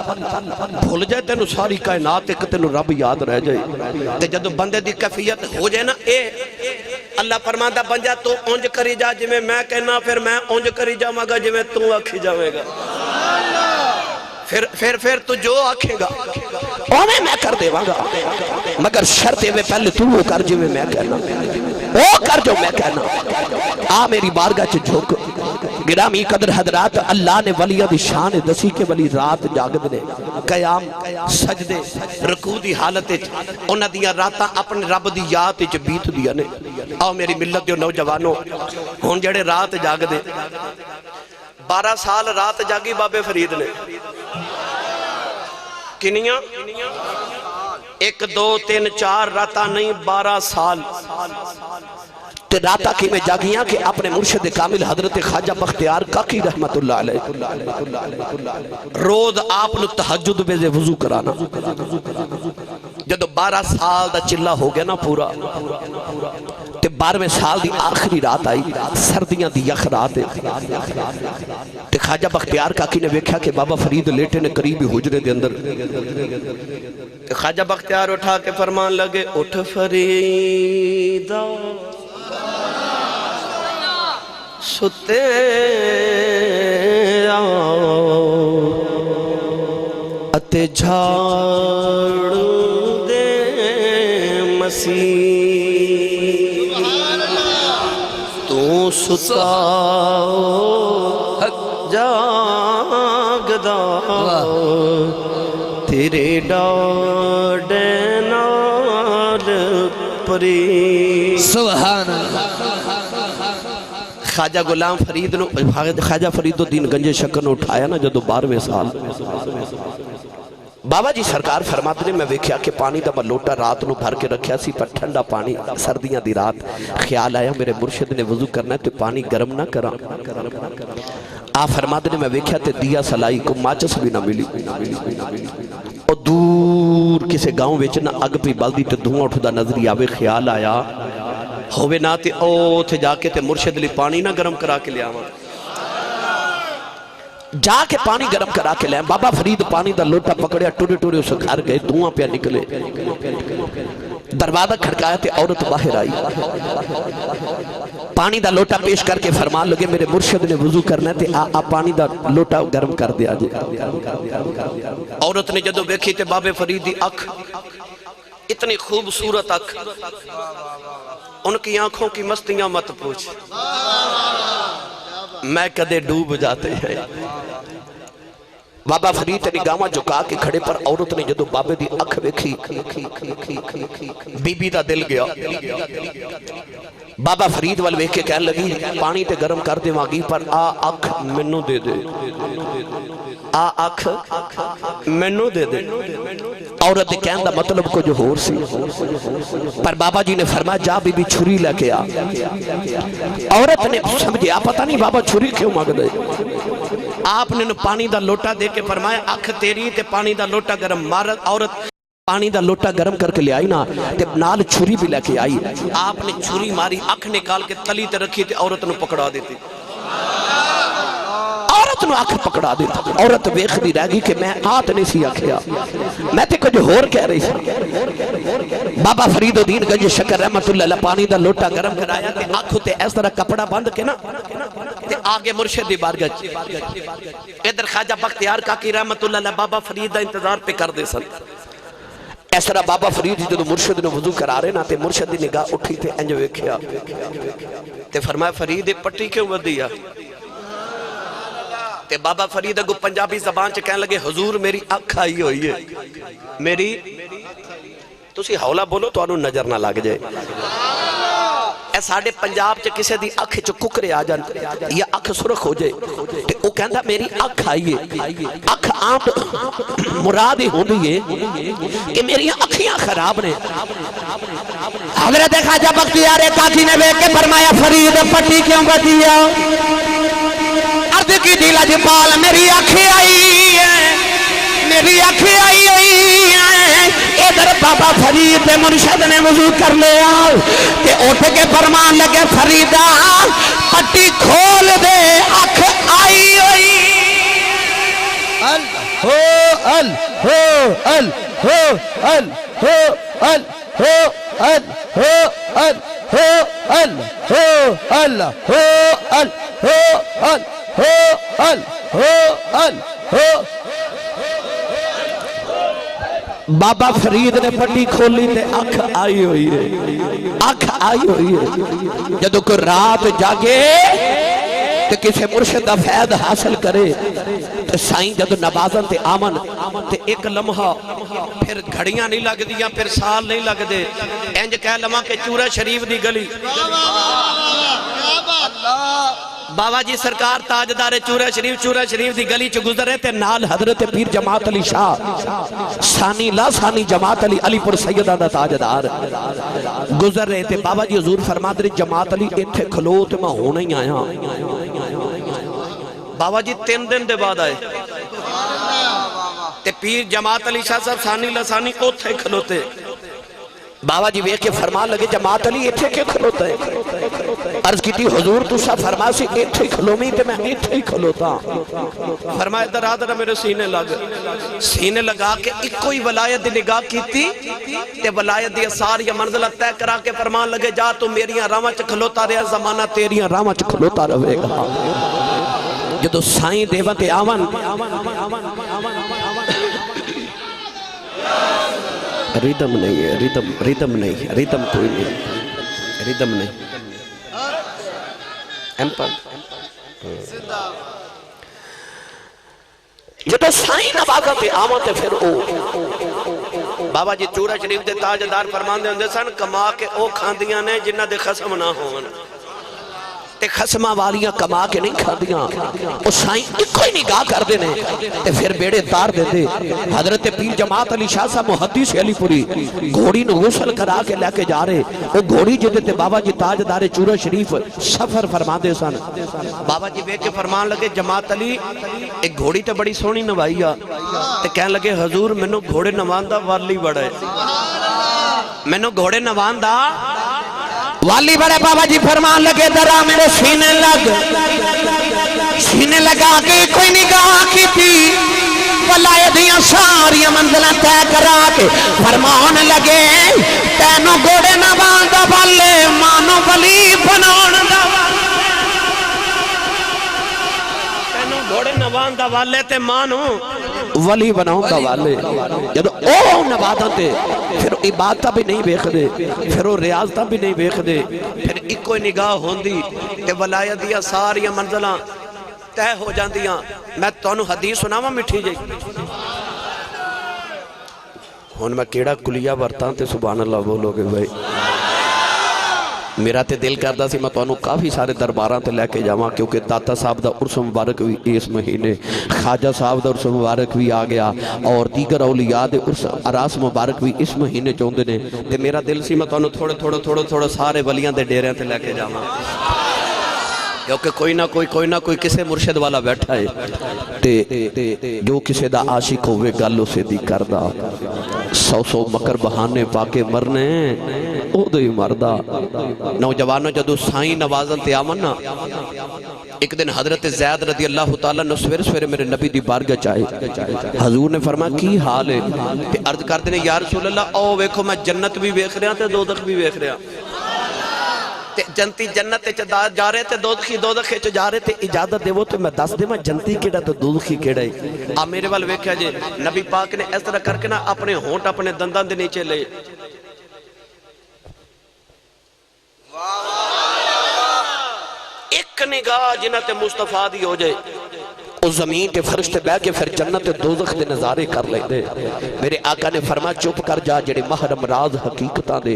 بھول جائے تینو ساری کائنات ایک تینو رب یاد رہ جائے تے جدو بندے دی کیفیت ہو جائے نا اے اللہ فرماتا بنجا تو اونج کری جا جی میں کہنا پھر میں اونج کری جا مگا جی میں تو آکھی جاوے گا پھر تو جو آکھے گا اونے میں کر دے گا مگر شرط میں پہلے تو وہ کر جو میں کہنا وہ کر جو میں کہنا آ میری بارگاہ چھ جھوک گرامی قدر حضرات اللہ نے ولیہ دی شان دسی کے ولی رات جاگد نے قیام سجدے رکوع دی حالت انہ دیا راتاں اپنے رب دی یاد چ بیت دیا نے آؤ میری ملت جو نوجوانوں ہون جڑے رات جاگ دے 12 سال رات جاگی بابے فرید نے کنیاں 1 2 3 4 راتاں نہیں 12 سال تے راتا کی میں جاگیاں کہ اپنے مرشد کامل حضرت خواجہ بختیار کاکی رحمت اللہ علیہ روز آپ نے تہجد بے وضو کرانا جدو 12 سال دا چلہ ہو گیا نا پورا تے 12ویں سال دی آخری رات آئی سردیاں دی یخ رات تے خواجہ بختیار کاکی نے ویکھا کہ بابا فرید لیٹے نے قریبی حجرے دے اندر خواجہ بختیار اٹھا کے فرمان لگے اٹھ فریدہ ستے اتے جھاڑ دے مسیح تو ستا جاگدا تیرے ڈاڈے نال پری سبحان اللہ خواجہ غلام فرید نو خواجہ فرید الدین گنج شکر نو اٹھایا نا جدو 12ویں سال بابا جی سرکار فرماتے نے میں ویکھیا کہ پانی دا بلوٹا رات نو بھر کے رکھیا سی پر ٹھنڈا پانی سردیاں دی رات خیال آیا میرے مرشد نے وضو کرنا ہے تو پانی گرم نہ کرا آپ فرماتے نے میں ویکھیا تے دیا سلائی کو ماچس بھی نہ ملی اور دور کسے گاؤں ویچنا اگ پہ بلدی تے دھواں اٹھدا نظری آوے خیال آیا ہوئے نا تے او تھے جا کے تے مرشد لی پانی نہ گرم کرا کے لیا آمان جا کے پانی گرم کرا کے لیا بابا فرید پانی دا لوٹا پکڑیا ٹوڑے ٹوڑے اسے گھر گئے دھواں پہ نکلے دروازہ کھڑکایا تے عورت باہر آئی پانی دا لوٹا پیش کر کے فرمان لگے میرے مرشد نے وضو کرنا تے پانی دا لوٹا گرم کر دیا جے عورت نے جدو بیکھی تے بابے فرید دی اکھ اتنی خوبصورت اکھ ان کی آنکھوں کی مستیاں مت پوچھ میں کدے ڈوب جاتے ہیں بابا فرید نگاہاں جھکا کے کھڑے پر عورت نے جدو بابے دی اکھ ویکھی بی بی دا دل گیا بابا فرید وال ویکھ کے کہنے لگی پانی تے گرم کر دے ماگی پر آ اکھ منو دے دے آ اکھ منو دے دے عورت دے کہن دا مطلب کو جو ہور سی پر بابا جی نے فرمایا جا بی بی چھری لے کے آ عورت نے سمجھے پتہ نہیں بابا چھری کیوں مانگ دے آپ نے پانی دا لوٹا دے کے فرمایا اکھ تیری تے پانی دا لوٹا گرم مارت عورت پانی دا لوٹا گرم کر کے لے آئی نا تے نال چھری بھی لے کے آئی آپ نے چھری ماری اکھ نکال کے تلی تے رکھی تے عورت نو پکڑا دیتی عورت نو اکھ پکڑا دیتی عورت ویکھ دی رہ گئی کہ میں آت نہیں سی آکھیا میں تے کچھ ہور کہہ رہی سی بابا فرید الدین گنج شکر رحمت اللہ علیہ پانی دا لوٹا گرم کرایا تے اکھ تے اس طرح کپڑا بند کے نا تے آگے مرشد دی بارگاہ ادھر خواجہ بختیار کاکی رحمت اللہ علیہ بابا فرید دا انتظار پہ کر دے سن اس طرح بابا فرید جدو مرشد نے وضو کرا رہے نا تے مرشد دی نگاہ اٹھی تے انج ویکھیا تے فرمایا فرید پٹی کیوں ودیا تے بابا فرید اگو پنجابی زبان چ کہنے لگے حضور میری اکھ آئی ہوئی ہے میری تسی ہولا بولو تو انہوں نظر نہ لگ جائے اے ساڑھے پنجاب چ کسے دی اکھ چ ککرے آ جان یا اکھ سرخ ہو جائے تے او کہندہ میری اکھ آئی ہے اکھ عام مراد ہی ہوں ہے کہ میری اکھیاں خراب نے حضرت خواجہ بختیار کاکی نے بیٹھ کے فرمایا فرید پٹی کیوں بدیا عرض کی دی لجپال میری اکھیں آئی ہے میری اکھیں آئی ہے ادھر بابا فرید مرشد نے وضو کر لیا تے اٹھ کے فرمان لگے فریدہ پٹی کھول دے اکھ آئی ہوئی بابا فرید نے پٹی کھولی تے اکھ آئی ہوئی ہے اکھ آئی ہوئی ہے جدو کوئی رات جاگے تے کسے مرشد دا فیض حاصل کرے تے سائیں جدو نبازن تے آمن تے ایک لمحہ پھر گھڑیاں نہیں لگ دیا پھر سال نہیں لگ دے انج کہہ لمحہ کہ چورہ شریف دی گلی بابا جی سرکار تاجدار چورہ شریف دی گلی چ گزرے تے نال حضرت پیر جماعت علی شاہ ثانی لا ثانی جماعت علی پور سیدہ دا تاجدار گزر رہے تے بابا جی حضور فرما دے جماعت علی ایتھے کھلو تے میں ہونا ہی آیا بابا جی 3 دن دے بعد آئے تے پیر جماعت علی شاہ صاحب ثانی لا ثانی اوتھے کھلوتے بابا جی ویکھ کے فرمان لگے جماعت علی ایتھے کے کھلوتا ہے عرض کی تھی حضور تو سا فرما سی ایتھے کھلومی تے میں ایتھے ہی کھلوتا فرمایا ادھر آدھر میرے سینے لگا کے ایک کوئی ولایت دی نگاہ کی تھی تے ولایت دی اثار یا منزلہ طے کرا کے فرمان لگے جا تو میریاں راواں چ کھلوتا رہا زمانہ تیریاں راواں چ کھلوتا رہے گا جدو سائیں دیوہ تے آون ریدم نہیں ہے ریدم کوئی نہیں ریدم نہیں ایمپل جدو سائیں نبازہ تے آماں تے پھر او بابا جی چورہ شریف دے تاجدار فرمان دے ہوندے سن کما کے او کھاندیاں نے جنہ دے خسم نہ ہون تے خسمہ والیاں کما کے نہیں کھا دیاں او سائیں ایک کوئی نگاہ کر دینے تے پھر بیڑے تار دیتے حضرت پیر جماعت علی شاہ صاحب محدث علی پوری گھوڑی نو غسل کرا کے لے کے جا رہے او گھوڑی جدے تے بابا جی تاجدار چورہ شریف سفر فرما دے سن بابا جی بے کے فرمان لگے جماعت علی ایک گھوڑی تے بڑی سونی نوائیا تے کہنے لگے حضور منو گھوڑے نواندہ والی بڑا ہے منو گھوڑے نواندہ والی بڑے بابا جی فرمان لگے درہ میرے سینے لگا کے کوئی نگاہ کی تھی ولایتیاں ساری منزلیں طے کرا کے فرمان لگے تینوں گھوڑے نواندہ والے مانو ولی بنان دا تینوں گھوڑے نواندہ والے تے مانو ولی بناؤں دا والے جب او نوادہ تے پھر عبادتہ بھی نہیں بیخ دے پھر وہ ریاضتہ بھی نہیں بیخ دے پھر ایک کوئی نگاہ ہوندی تے ولایتیاں ساری منزلیں طے ہو جاندیاں میں تانوں حدیث سناواں مٹھی جائی ہون میں کیڑا کلیہ برتاں تے سبحان اللہ بولو گے بھائی میرا تے دل کردہ سی میں تانوں کافی سارے درباراں تے لے کے جاواں کیونکہ داتا صاحب دا عرس مبارک بھی اس مہینے خواجہ صاحب دا عرس مبارک بھی آ گیا اور دیگر اولیاء دے عرس اراس مبارک بھی اس مہینے چوندے نے تے میرا دل سی میں تانوں تھوڑے سارے ولیاں دے ڈیریاں تے لے کے جاواں کیونکہ کوئی نہ کوئی کسے مرشد والا بیٹھا ہے جو کسے دا عاشق ہوئے گل اسے دی کردہ 100 مکر بہانے پاکے مرنے او دے مردہ نوجوانوں جدو سائیں نوازن تے آمن نا ایک دن حضرت زید رضی اللہ تعالیٰ نے سویر میرے نبی دی بارگاہ چاہے حضور نے فرمایا کی حال ہے تے عرض کر دینے یا رسول اللہ او ویکھو میں جنت بھی ویکھ رہا تے دوزخ بھی ویکھ رہا تے جنتی جنت جا رہے تے دوزخی دوزخ جا رہے تے اجازت دے وہ تو میں دس دے میں جنتی کیڑا تو دوزخی کیڑا ہے. آپ میرے وال ویکھیا جے نبی پاک نے اس طرح کر کے نا اپنے ہونٹ اپنے دندان دے نیچے لے ایک نگاہ جنت مصطفیٰ دی ہو جائے اس زمین کے فرشتے بہ کے پھر جنت دوزخ دے نظارے کر لیں دے. میرے آقا نے فرمایا چپ کر جا جڑے محرم راز حقیقتاں دے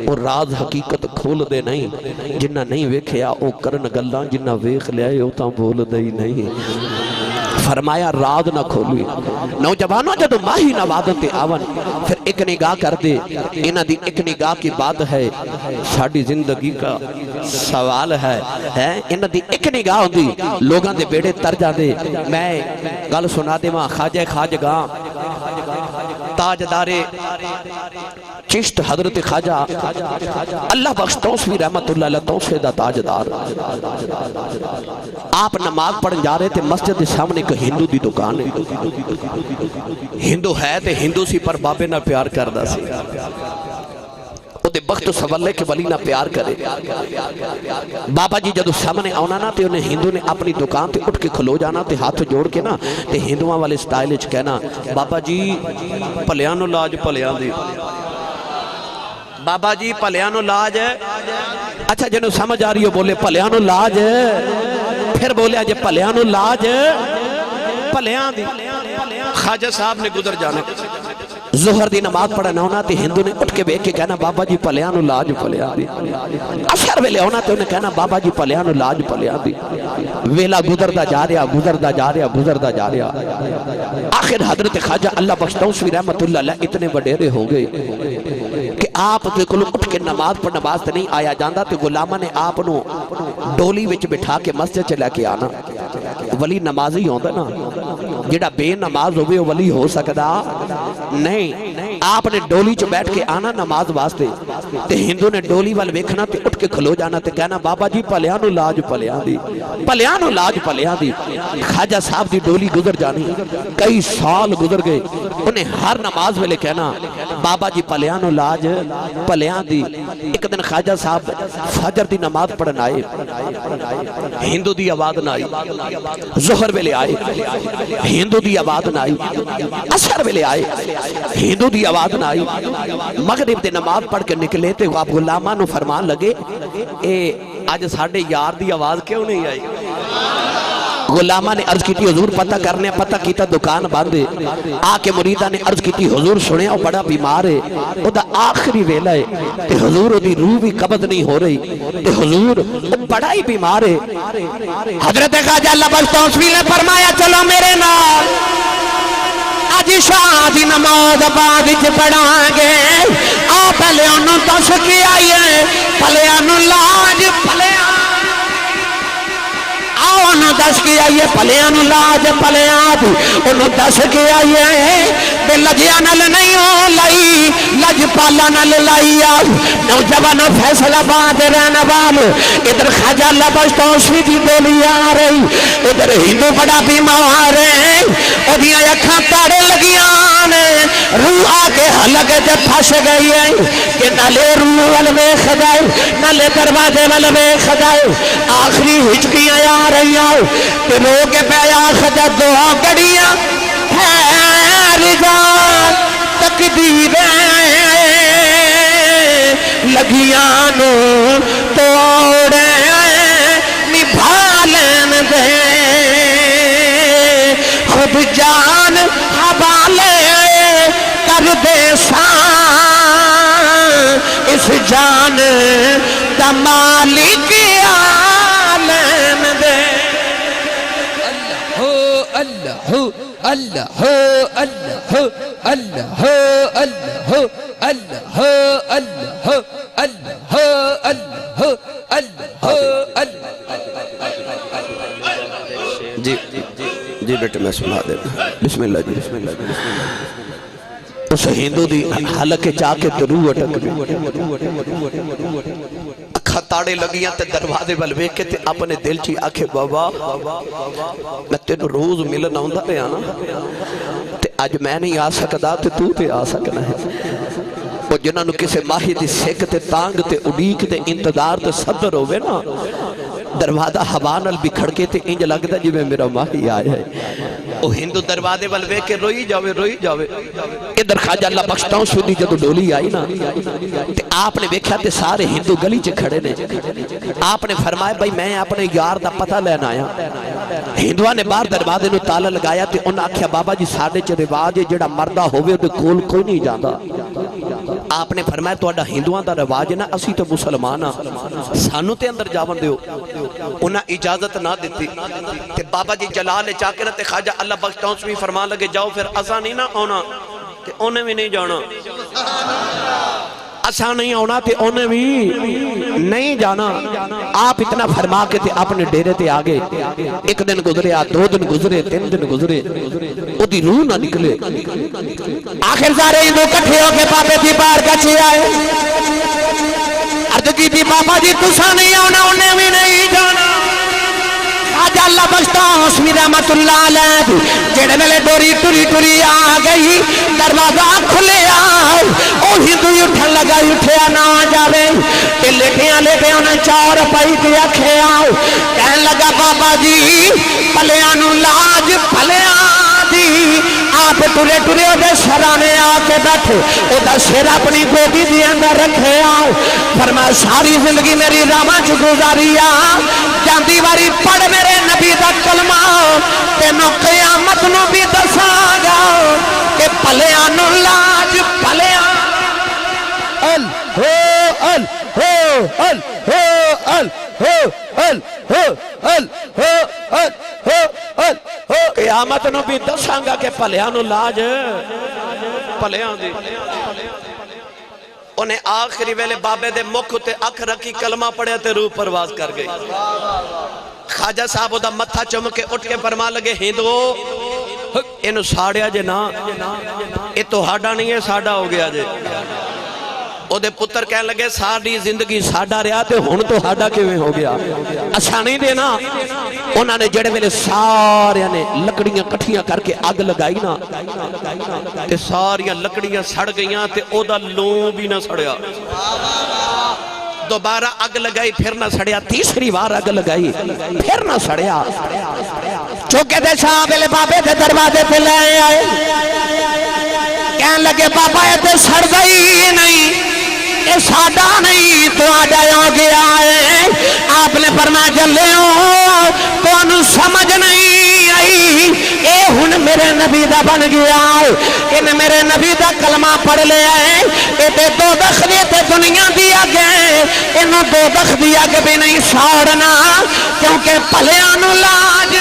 اور راز حقیقت کھول دے نہیں جنہ نہیں ویکھیا او کرن گلاں جنہ ویکھ لیا او تاں بول دے ہی نہیں. فرمایا راز نہ کھولی نوجوانوں جدو ماہی نوادن تے آون پھر ایک نگاہ کر دے انہ دی ایک نگاہ کی بات ہے ساڑی زندگی کا سوال ہے انہ دی ایک نگاہ ہوندی لوگاں دے بیڑے تر جا دے. میں گل سنا دے ماں خواجہ خواجگاں تاجدار چشت حضرت خواجہ اللہ بخش توسوی رحمت اللہ علیہ توسوی دا تاجدار آپ نماز پڑھن جا رہے تھے مسجد دے سامنے ایک ہندو دی دکان ہے. ہندو ہے تے ہندو سی پر بابے نہ پیار کردہ سی او دے بخت سوالے کے ولی نہ پیار کرے. بابا جی جدو سامنے آنا نا تے انہیں ہندو نے اپنی دکان تے اٹھ کے کھلو جانا تے ہاتھ جوڑ کے نا تے ہندوان والے سٹائل اچھ کہنا بابا جی پلیانو لاج پلیان دی بابا جی پلیانو لاج ہے. اچھا جنہوں سمجھ آ رہی ہو بولے پلیانو لاج ہے پھر بولے آجے پلیانو لاج پلیان دی. خواجہ صاحب نے گزر جانے ظہر دی نماز پڑھنا ہونا تے ہندو نے اٹھ کے بیٹھ کے کہنا بابا جی پلیانو لاج پلیان دی. عصر ویلے ہونا تے انہیں کہنا بابا جی پلیانو لاج پلیان دی. ویلا گزردہ جا رہا گزردہ جا رہا گزردہ جا رہا آخر حضرت خواجہ اللہ بخش توسوی رحمت اللہ علیہ اتنے وڈیرے ہو گئے کہ آپ تے کلو اٹھ کے نماز پر نماز تے نہیں آیا جاندہ تے غلامہ نے آپ نو ڈولی وچ بٹھا کے مسجد چلے کے آنا. ولی نمازی ہوندہ نا جڑا بے نماز ہوئے ولی ہو سکدا نہیں. آپ نے ڈولی چ بیٹھ کے آنا نماز واسطے تے ہندو نے ڈولی وال ویکھنا تے اٹھ کے کھلو جانا تے کہنا بابا جی پلیانو لاج پلیان دی پلیانو لاج پلیان دی. خواجہ صاحب دی ڈولی گزر جانی کئی سال گزر گئے انہیں ہر نماز ویلے کہنا بابا جی پلیانو لاج پلیان دی. ایک دن خواجہ صاحب فجر دی نماز پڑھن آئے ہندو دی آواز نہ آئی. ظہر ویلے آئے ہندو دی آواز نہ آئی. عصر ویلے آئے ہندو دی آواز نہ آئی. مغرب دی نماز پڑھ کے نکلے تے آپ غلامہ نو فرمان لگے اے آج ساڑھے یار دی آواز کیوں نہیں آئی. غلامہ نے عرض کیتی حضور پتہ کرنے پتہ کیتا دکان باندھے آکے مریدہ نے عرض کیتی حضور سنے او بڑا بیمار ہے او دا آخری ویلہ ہے تے حضور او دی روح بھی قبض نہیں ہو رہی تے حضور او بڑا ہی بیمار ہے. حضرت خواجہ اللہ بخش توسوی نے فرمایا چلو میرے نال آج شاہ دی نماز بعد وچ پڑھاں گے. آ پہلے انہوں دس کے آئیے پلیانو لاج پلیان انہوں دس کے آئیے پلیانو لاج پلیان انہوں دس کے آئیے بے لجیا نل نہیں ہو لائی لج پالا نل لائی آؤ نوجوانوں فیصلہ بات رہنا والو ادھر خواجہ اللہ بخش توسوی دی ڈولی آ رہی ادھر ہندو بڑا بیمار ہے ادھیاں اکھاں تاڑے لگیاں نے روح آکے حلق جب پھس گئی ہے کہ نلے روح والوے خدائے نلے دروازے والوے خدائے آخری ہچکیاں آ رہی آؤ کہ رو کے پہیا خدا دعا کڑیاں ہے رجال تقدیریں لگیانو توڑے نبھالن دے خود جان حوالے کر دے سان اس جان دا مالک عالم دے. اللہ اللہ اللہ اللہ اللہ اللہ اللہ اللہ اللہ. جی جی بیٹے میں سنا دینا بسم اللہ جی بسم اللہ جی. اس ہندو دی حلق چاہ کے تو روح اٹک خطاڑے لگیاں تے دروازے والوے کے تے اپنے دل چی آکھے بابا میں تینو روز ملنا ہوں رہا نا تے آج میں نہیں آ سکتا تے تو تے آ سکنا ہے. وہ جنہاں نو کسے ماہی دی سکھ تے تانگ تے اڈیک تے انتظار تے صبر ہوئے نا دروازہ ہوا نال بکھڑ کے تے انج لگدا جویں میرا ماہی آیا ہے وہ ہندو دروازے ول ویکھ کے روئی جاوے ادھر خواجہ اللہ بخشتاؤں سودی جدو ڈولی آئی نا تے آپ نے ویکھیا تے سارے ہندو گلی چ کھڑے نے آپ نے فرمایا بھائی میں اپنے یار دا پتہ لینا آیا ہندوان نے باہر دروازے نو تالا لگایا تے انہاں آکھیا بابا جی ساڈے چ رواج ہے جڑا مردہ ہوے تے کول کوئی نہیں جاندا آپ نے فرمایا تہاڈا ہندوان دا رواج ہے نا اسی تو مسلمان ہاں سانو تے اندر جاون دیو انہاں اجازت نہ دیتی تے بابا جی جلال چاکر تے خواجہ اللہ بخشتاؤں سے بھی فرمان لگے جاؤ پھر اسا نہیں نہ آنا تے انہیں بھی نہیں جانا اسا نہیں آنا تے انہیں بھی نہیں جانا آپ اتنا فرما کے تے اپنے ڈیرے تے آگے ایک دن گزرے دو دن گزرے تین دن گزرے او دی روح نہ نکلے آخر سارے ہندو کٹھے ہو کے بابے دی بار کچھے آئے عرض کی تھی بابا جی تسا نہیں آنا انہیں بھی نہیں جانا آج اللہ بخشتا حسمی رحمت اللہ علیہ جڑے ملے ڈوری ٹری آ گئی دروازہ کھلے آؤ او ہندو اٹھن لگا اٹھیا نہ جاوے تے لیٹیاں انہیں چار پائی تے اکھے آؤ کہن لگا بابا جی پلیاں نو لاج پلیاں دی آپ ٹرے او دے سرانے آ کے بیٹھے او دا سر اپنی گودی دی اندر رکھے آؤ فرمایا ساری زندگی میری راما چ گزاری جاندی واری پڑھ میرے نبی دا کلمہ تینوں قیامت نو بھی دساں گا کہ پلیاں نو لاج پلیاں ال ہو ال ہو ال ہو ال ہو ال ہو ال ہو ال ہو ال ہو قیامت نو بھی دساں گا کہ پلیاں نو لاج پلیاں دی انہیں آخری ویلے بابے دے مکھ تے اکھ رکھی کلمہ پڑھے تے روح پرواز کر گئی خواجہ صاحب دا متھا چم کے اٹھ کے فرمان لگے ہندو انہوں ساڑیا جے نا یہ تو ہاڑا نہیں ہے ساڑا ہو گیا جے او دے پتر کہنے لگے ساڑی زندگی ساڑا رہا تے ہون تو ہاڑا کیویں ہو گیا اچھا نہیں دینا انہوں نے جڑے ویلے سارے نے لکڑیاں کٹھیاں کر کے آگ لگائی نا تے ساریاں لکڑیاں سڑ گئیاں تے او دا لوں بھی نہ سڑیا دوبارہ آگ لگائی پھر نہ سڑیا تیسری بار آگ لگائی پھر نہ سڑیا چوکے دے شاہ ویلے بابے دے دروازے پہ لے آئے کہنے لگے بابا یہ تے سڑ گئی نہیں یہ ساڑا نہیں تو آجا ہو گیا ہے آپ نے فرمایا جلے ہو تو انہوں سمجھ نہیں آئی اے ہن میرے نبی دا بن گیا ان میرے نبی دا کلمہ پڑھ لے آئے اے تے دو دخ دے تے دنیا دیا گئے انہوں دو دخ دیا کہ بھی نہیں ساڑنا کیونکہ پلیانو لاج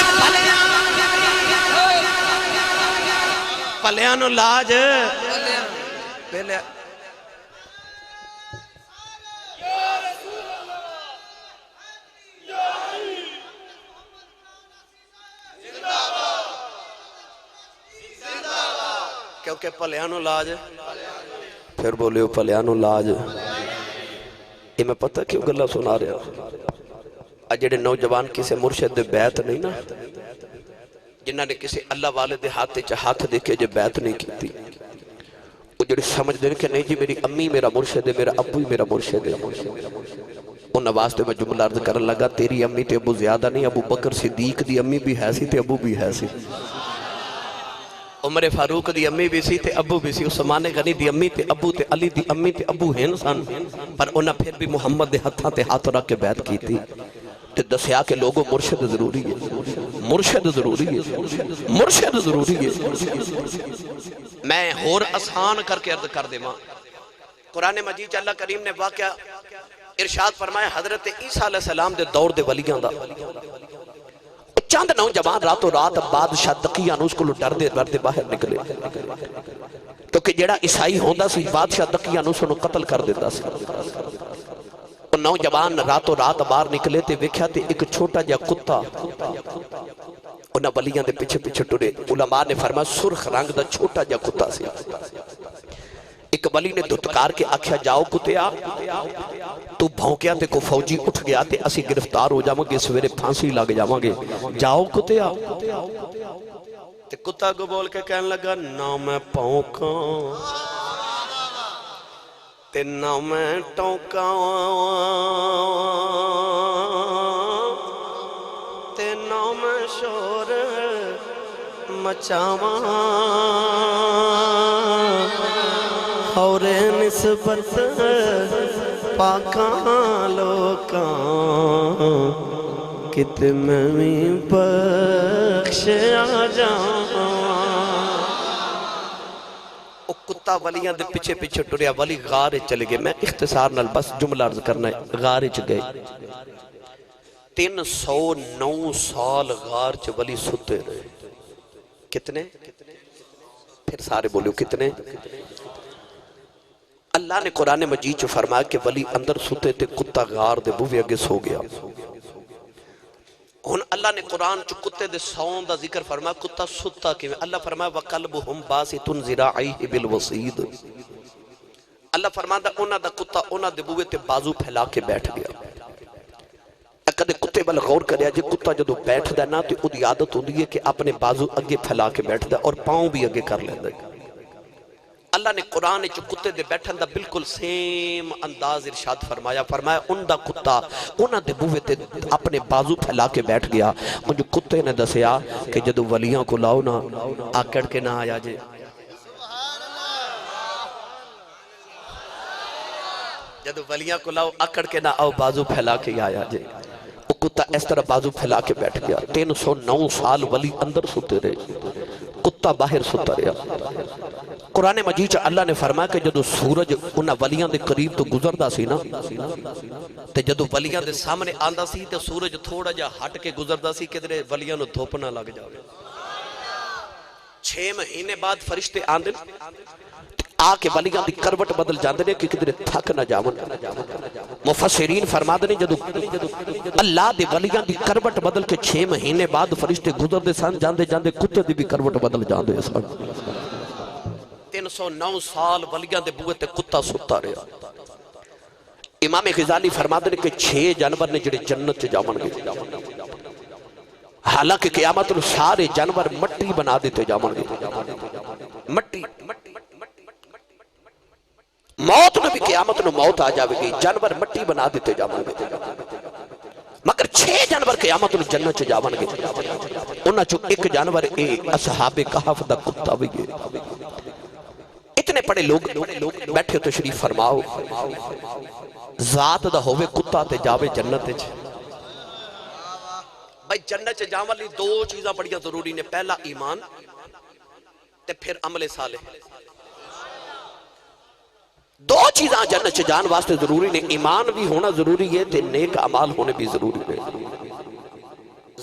پلیانو لاج پہلے کیونکہ پلیانو لاج پھر بولے پلیانو لاج یہ میں پتہ کیوں گلہ سنا رہا اجڑے نوجوان کسے مرشد دے بیعت نہیں نا جنہاں نے کسے اللہ والے دے ہاتھ دے کے جو بیعت نہیں کی وہ جڑے سمجھ دے کہ نہیں جی میری امی میرا مرشد ہے میرا ابو میرا مرشد ہے ان واسطے میں جملہ عرض کرنے لگا تیری امی تے ابو زیادہ نہیں ابو بکر صدیق دی امی بھی ہے سی تے ابو بھی ہے سی عمر فاروق دی امی بھی سی تے ابو بھی سی عثمان غنی دی امی تے ابو تے علی دی امی تے ابو ہیں سن پر انہاں پھر بھی محمد دے ہتھاں تے ہاتھ رکھ کے بیعت کی تھی تے دسیا کہ لوگوں مرشد ضروری ہے مرشد ضروری ہے مرشد ضروری ہے میں اور آسان کر کے عرض کر دے ماں قرآن مجید اللہ کریم نے واقعہ ارشاد فرمایا حضرت عیسیٰ علیہ السلام دے دور دے ولیاں دا چند نوجوان راتوں رات بادشاہ دقیان اس کو ڈر دے باہر نکلے کیونکہ جڑا عیسائی ہوندہ سی بادشاہ دقیان اس کو قتل کر دیتا سی نوجوان راتوں رات باہر نکلے تے ویکھیا تے ایک چھوٹا جا کتا انہاں ولیاں دے پیچھے پیچھے ٹرے علماء نے فرمایا سرخ رنگ دا چھوٹا جا کتا سی ایک ولی نے دھتکار کے آکھیا جاؤ کتیا تو بھونکیا تے کو فوجی اٹھ گیا تے اسی گرفتار ہو جاؤں گے سویرے پھانسی لگ جاؤں گے جاؤ کتیا تے کتا کو بول کے کہنے لگا نہ میں پھونکاں تے نہ میں ٹوکاں تے نہ میں شور مچاواں اور نسبت پاکاں لوکاں کت میں بھی بخش آ جاواں۔ او کتا ولیاں دے پیچھے پیچھے ٹریا، ولی غارے چلے گئے۔ میں اختصار نال بس جملہ عرض کرنا ہے، غارے چ گئے 309 سال غار چ ولی ستے رہے۔ کتنے؟ پھر سارے بولیو کتنے؟ اللہ نے قرآن مجید چ فرمایا کہ ولی اندر ستے تے کتا غار دے بوے اگے سو گیا۔ ہن اللہ نے قرآن چ کتے دے سون دا ذکر فرمایا، کتا ستا کیویں؟ اللہ فرمایا وَقَلْبُهُمْ بَاسِطٌ ذِرَاعَيْهِ بِالْوَصِيدِ۔ اللہ فرماتا انہاں دا کتا انہاں دے بوے تے بازو پھیلا کے بیٹھ گیا۔ کدے کتے وال غور کریا جے کتا جدو بیٹھدا نا تے اودی عادت ہوندی ہے کہ اپنے بازو اگے پھیلا کے بیٹھدا اور پاؤں بھی اگے کر لیندا ہے۔ اللہ نے قرآن چ کتے دے بیٹھن دا بالکل سیم انداز ارشاد فرمایا، فرمایا ان دا کتا انہاں دے بوے تے اپنے بازو پھیلا کے بیٹھ گیا۔ مجھے کتے نے دسیا کہ جدو ولیاں کو لاؤ نا آکڑ کے نہ آیا جے، جدو ولیاں کو لاؤ آکڑ کے نہ آؤ بازو پھیلا کے آیا جے۔ وہ کتا اس طرح بازو پھیلا کے بیٹھ گیا۔ 309 سال ولی اندر ستے رہے، کتا باہر ستا رہا۔ قرآن مجید اللہ نے فرمایا کہ جدو سورج انہاں ولیاں دے قریب تو گزردا سی نا تے جدو ولیاں دے سامنے آندا سی تے سورج تھوڑا جا ہٹ کے گزردا سی کدھرے ولیاں نو دھوپ نہ لگ جاوے۔ 6 مہینے بعد فرشتے آندے آ کے ولیاں دی کروٹ بدل جاندے نے کہ کدھرے تھک نہ جاون۔ مفسرین فرماتے ہیں جدو اللہ دے ولیاں دی کروٹ بدل کے 6 مہینے بعد فرشتے گزردے سن، جاندے جاندے کتے دی بھی کروٹ بدل جاندے سن۔ 309 سال ولیاں دے بوئے تے کتا ستا رہا۔ امام غزالی فرماتے ہیں کہ 6 جانور نے جڑے جنت چ جاون گے، حالانکہ قیامت نو سارے جانور مٹی بنا دیتے جاون گے۔ مٹی موت نو بھی قیامت نو موت آ جاوے گی، جانور مٹی بنا دیتے جاون گے، مگر 6 جانور قیامت نو جنت چ جاون گے۔ انہاں چوں ایک جانور اے اصحاب کہف دا کتا بھی ہے۔ اتنے پڑے لوگ بیٹھے تشریف فرماؤ، ذات دا ہوئے کتا تے جاوے جنت چ۔ بھائی جنت چ جاون لئی 2 چیزاں بڑیاں ضروری نے، پہلا ایمان تے پھر عمل صالح۔ 2 چیزاں جنت چ جان واسطے ضروری نے، ایمان بھی ہونا ضروری ہے تے نیک اعمال ہونے بھی ضروری ہے۔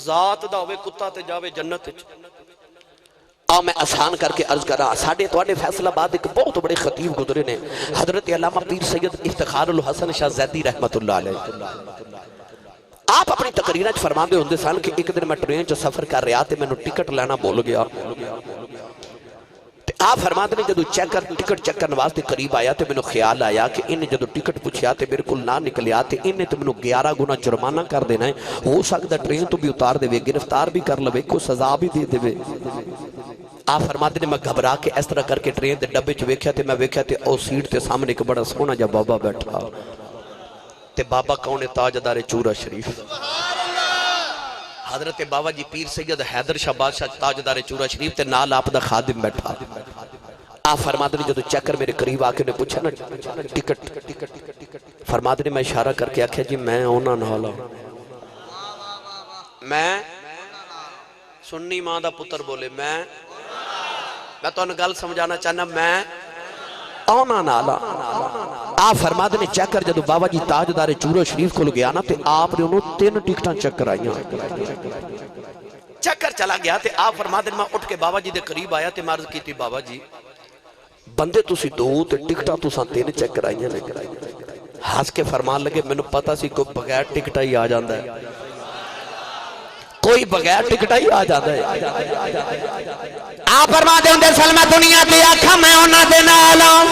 ذات دا ہوئے کتا تے جاوے جنت چ۔ آؤ میں آسان کر کے عرض کر رہا، ساڑھے توڑے فیصلہ بعد ایک بہت بڑے خطیب گزرے نے، حضرت علامہ پیر سید افتخار الحسن شاہ زیدی رحمت اللہ علیہ۔ آپ اپنی تقریریں فرماندے ہوندے سن کہ ایک دن میں ٹرین چ سفر کر رہا تے میں نے ٹکٹ لینا بھول گیا۔ آپ فرماتے ہیں جدو ٹکٹ چیک کرنے واسطے قریب آیا تے میں نے خیال آیا کہ انہیں جدو ٹکٹ پوچھیا تے میرے کل نہ نکلیا تے انہیں تے میں نے 11 گنا جرمانہ کر دینا ہے، ہو سکتا ٹرین تو بھی اتار دے وے، گرفتار بھی کر لوے، کوئی سزا بھی دے دے وے۔ آپ فرماتے ہیں میں گھبرا کے اس طرح کر کے ٹرین دے ڈبے چ ویکھیا تے میں ویکھیا تے او سیٹ تے سامنے ایک بڑا سونا جا بابا بیٹھا تے بابا کون تاجدار چورا شریف، حضرت بابا جی پیر سید حیدر شاہ بادشاہ تاجدار چورا شریف تے نال آپ دا خادم بیٹھا۔ آپ فرماتے ہیں جدو چیکر میرے قریب آ کے نے پوچھا نا ٹکٹ، فرماتے ہیں میں اشارہ کر کے آکھیا جی میں اونا نالا، میں سنی ماں دا پتر بولے میں تو انہوں گل سمجھانا چاہنا میں اونا نالا۔ آپ فرماتے ہیں چیکر جدو بابا جی تاجدار چورا شریف کو گیا نا تے آپ نے انہوں 3 ٹکٹاں چیک کرائیاں۔ چیکر چلا گیا تے آپ فرماتے ہیں میں اٹھ کے بابا جی دے قریب آیا تے مرض کی تھی بابا جی بندے تسی 2 تے ٹکٹاں تساں 3 چیک کرائیاں نے۔ ہس کے فرمان لگے میں نے پتا سی کوئی بغیر ٹکٹا ہی آ جاندہ ہے، کوئی بغیر ٹکٹا ہی آ جاندہ ہے۔ آپ فرماتے ہیں سلمہ دنیا دی آکھا میں ہونا دینا آلام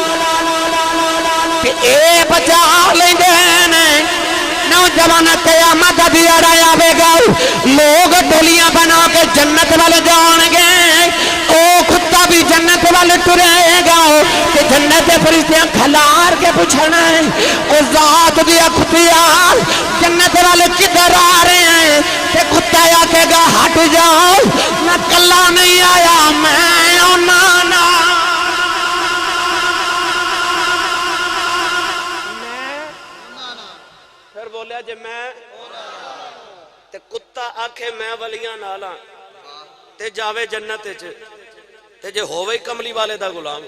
کہ اے بچا لیں دینے نوجوان قیامت دیا رہا آوے گا، لوگ ڈولیاں بنا کے جنت والے جان گے۔ او کتا بھی جنت والے ٹرے گا کہ جنت فرشتے کھلار کے پوچھنا ہے او ذات دی اختیار جنت والے کدھر آ رہے ہیں کہ کتا آکے گا ہٹ جاؤ نہ کلا نہیں آیا میں او نانا پھر بولیا جے میں تے کتا آکھے میں ولیاں نالا تے جاوے جنت تے جے ہووے کملی والے دا غلام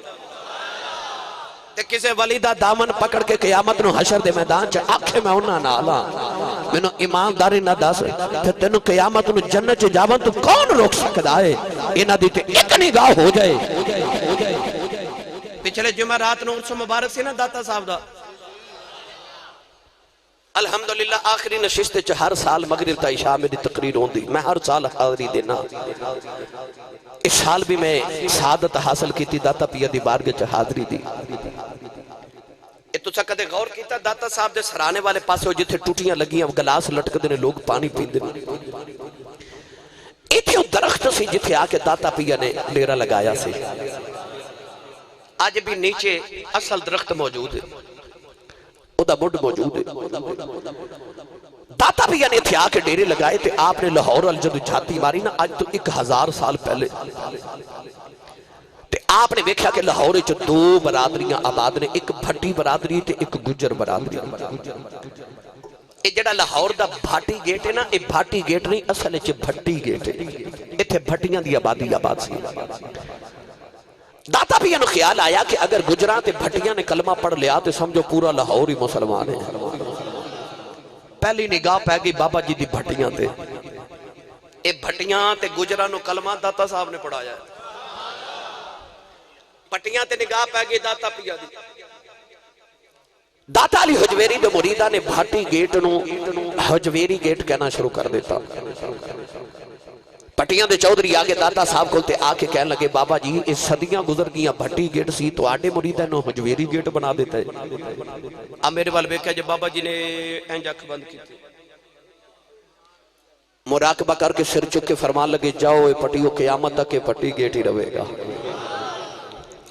تے کسے ولی دا دامن پکڑ کے قیامت نو حشر دے میدان چ آکھے میں انہاں نالا مینوں ایمانداری نہ دس تے تینوں قیامت نو جنت چ جاون تو کون روک سکدا ہے انہاں دی تے ایک نگاہ ہو جائے پچھلے جمعرات نو عرس مبارک سی نا داتا صاحب دا الحمدللہ آخری نشست چ ہر سال مغرب تا عشاء میری تقریر ہوندی میں ہر سال حاضری دینا اس سال بھی میں سعادت حاصل کی تھی داتا پیا دی بارگاہ چ حاضری دی تو کدے غور کیتا داتا صاحب دے سرانے والے پاسے جتھے ٹوٹیاں لگیاں گلاس لٹکدے نے لوگ پانی پیندے نے ایتھے درخت سی جتھے آ کے داتا پیا نے ڈیرا لگایا سی آج بھی نیچے اصل درخت موجود ہے او دا مڈ موجود ہے داتا پیا نے تھے آ کے ڈیرے لگائے تھے آپ نے لاہور الجد جھاتی ماری نا آج تو 1000 سال پہلے تے آپ نے دیکھا کہ لاہور جو دو برادریاں آباد نے ایک بھٹی برادری تے ایک گجر برادری یہ جڑا لاہور دا بھاٹی گیٹ ہے نا یہ بھاٹی گیٹ نہیں اصل ہے بھٹی گیٹ ہے اتھے بھٹیاں دی آبادی آباد سی داتا بھی انہوں خیال آیا کہ اگر گجران تے بھٹیاں نے کلمہ پڑھ لیا تو سمجھو پورا لاہور ہی مسلمان ہے پہلی نگاہ پہ گئی بابا جی دی بھٹیاں تے اے بھٹیاں تے گجران و کلمہ داتا صاحب نے پڑھایا ہے بھٹیاں تے نگاہ پہ گئی داتا پیا دی داتا علی حجویری دے مریدہ نے بھاٹی گیٹ نو حجویری گیٹ کہنا شروع کر دیتا پٹیاں دے چودری آگے داتا صاحب کھولتے آکے کہنے لگے بابا جی اس صدیاں گزر گیاں بھٹی گیٹ سی تو آڈے مریدہ نو حجویری گیٹ بنا دیتا ہے اب میرے والے بیکھا جب بابا جی نے اینج اکھ بند کی تھی مراقبہ کر کے سر چک کے فرمان لگے جاؤ اے پٹیو قیامت تک اے پٹی گیٹ ہی رہے گا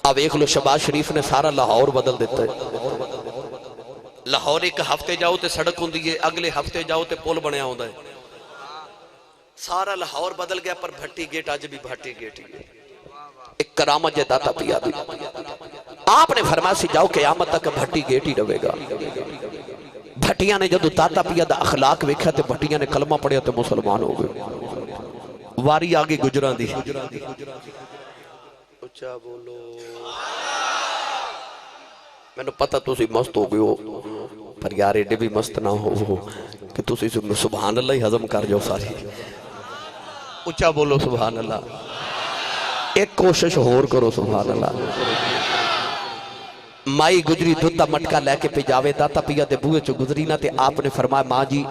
اب ایک لو شباز شریف نے سارا لاہور بدل دیتا ہے لاہور ایک ہفتے جاؤ تے سڑک ہوں دیئے اگلے ہفتے جاؤ تے پول بنیا ہوں ہے سارا لاہور بدل گیا پر بھٹی گیٹ آج بھی بھٹی گیٹ ہی ایک کرامت جے داتا پیا دی آپ نے فرمایا سی جاؤ قیامت تک بھٹی گیٹ ہی رہے گا بھٹیاں نے جدو داتا پیا دا اخلاق ویکھا تے بھٹیاں نے کلمہ پڑھیا تے مسلمان ہو گئے واری آگے گجران دی اچھا بولو میں نے پتہ تو سی مست ہو گئے ہو پر یار ایڈے بھی مست نہ ہو کہ تو سی سبحان اللہ ہی حضم کر جاؤ ساری اچھا بولو سبحان اللہ ایک کوشش ہور کرو سبحان اللہ مائی گجری دودھ دا مٹکا لے کے پہ جاوے داتا پیا دے بوئے چو گزری نہ تے آپ نے فرمایا ماں جی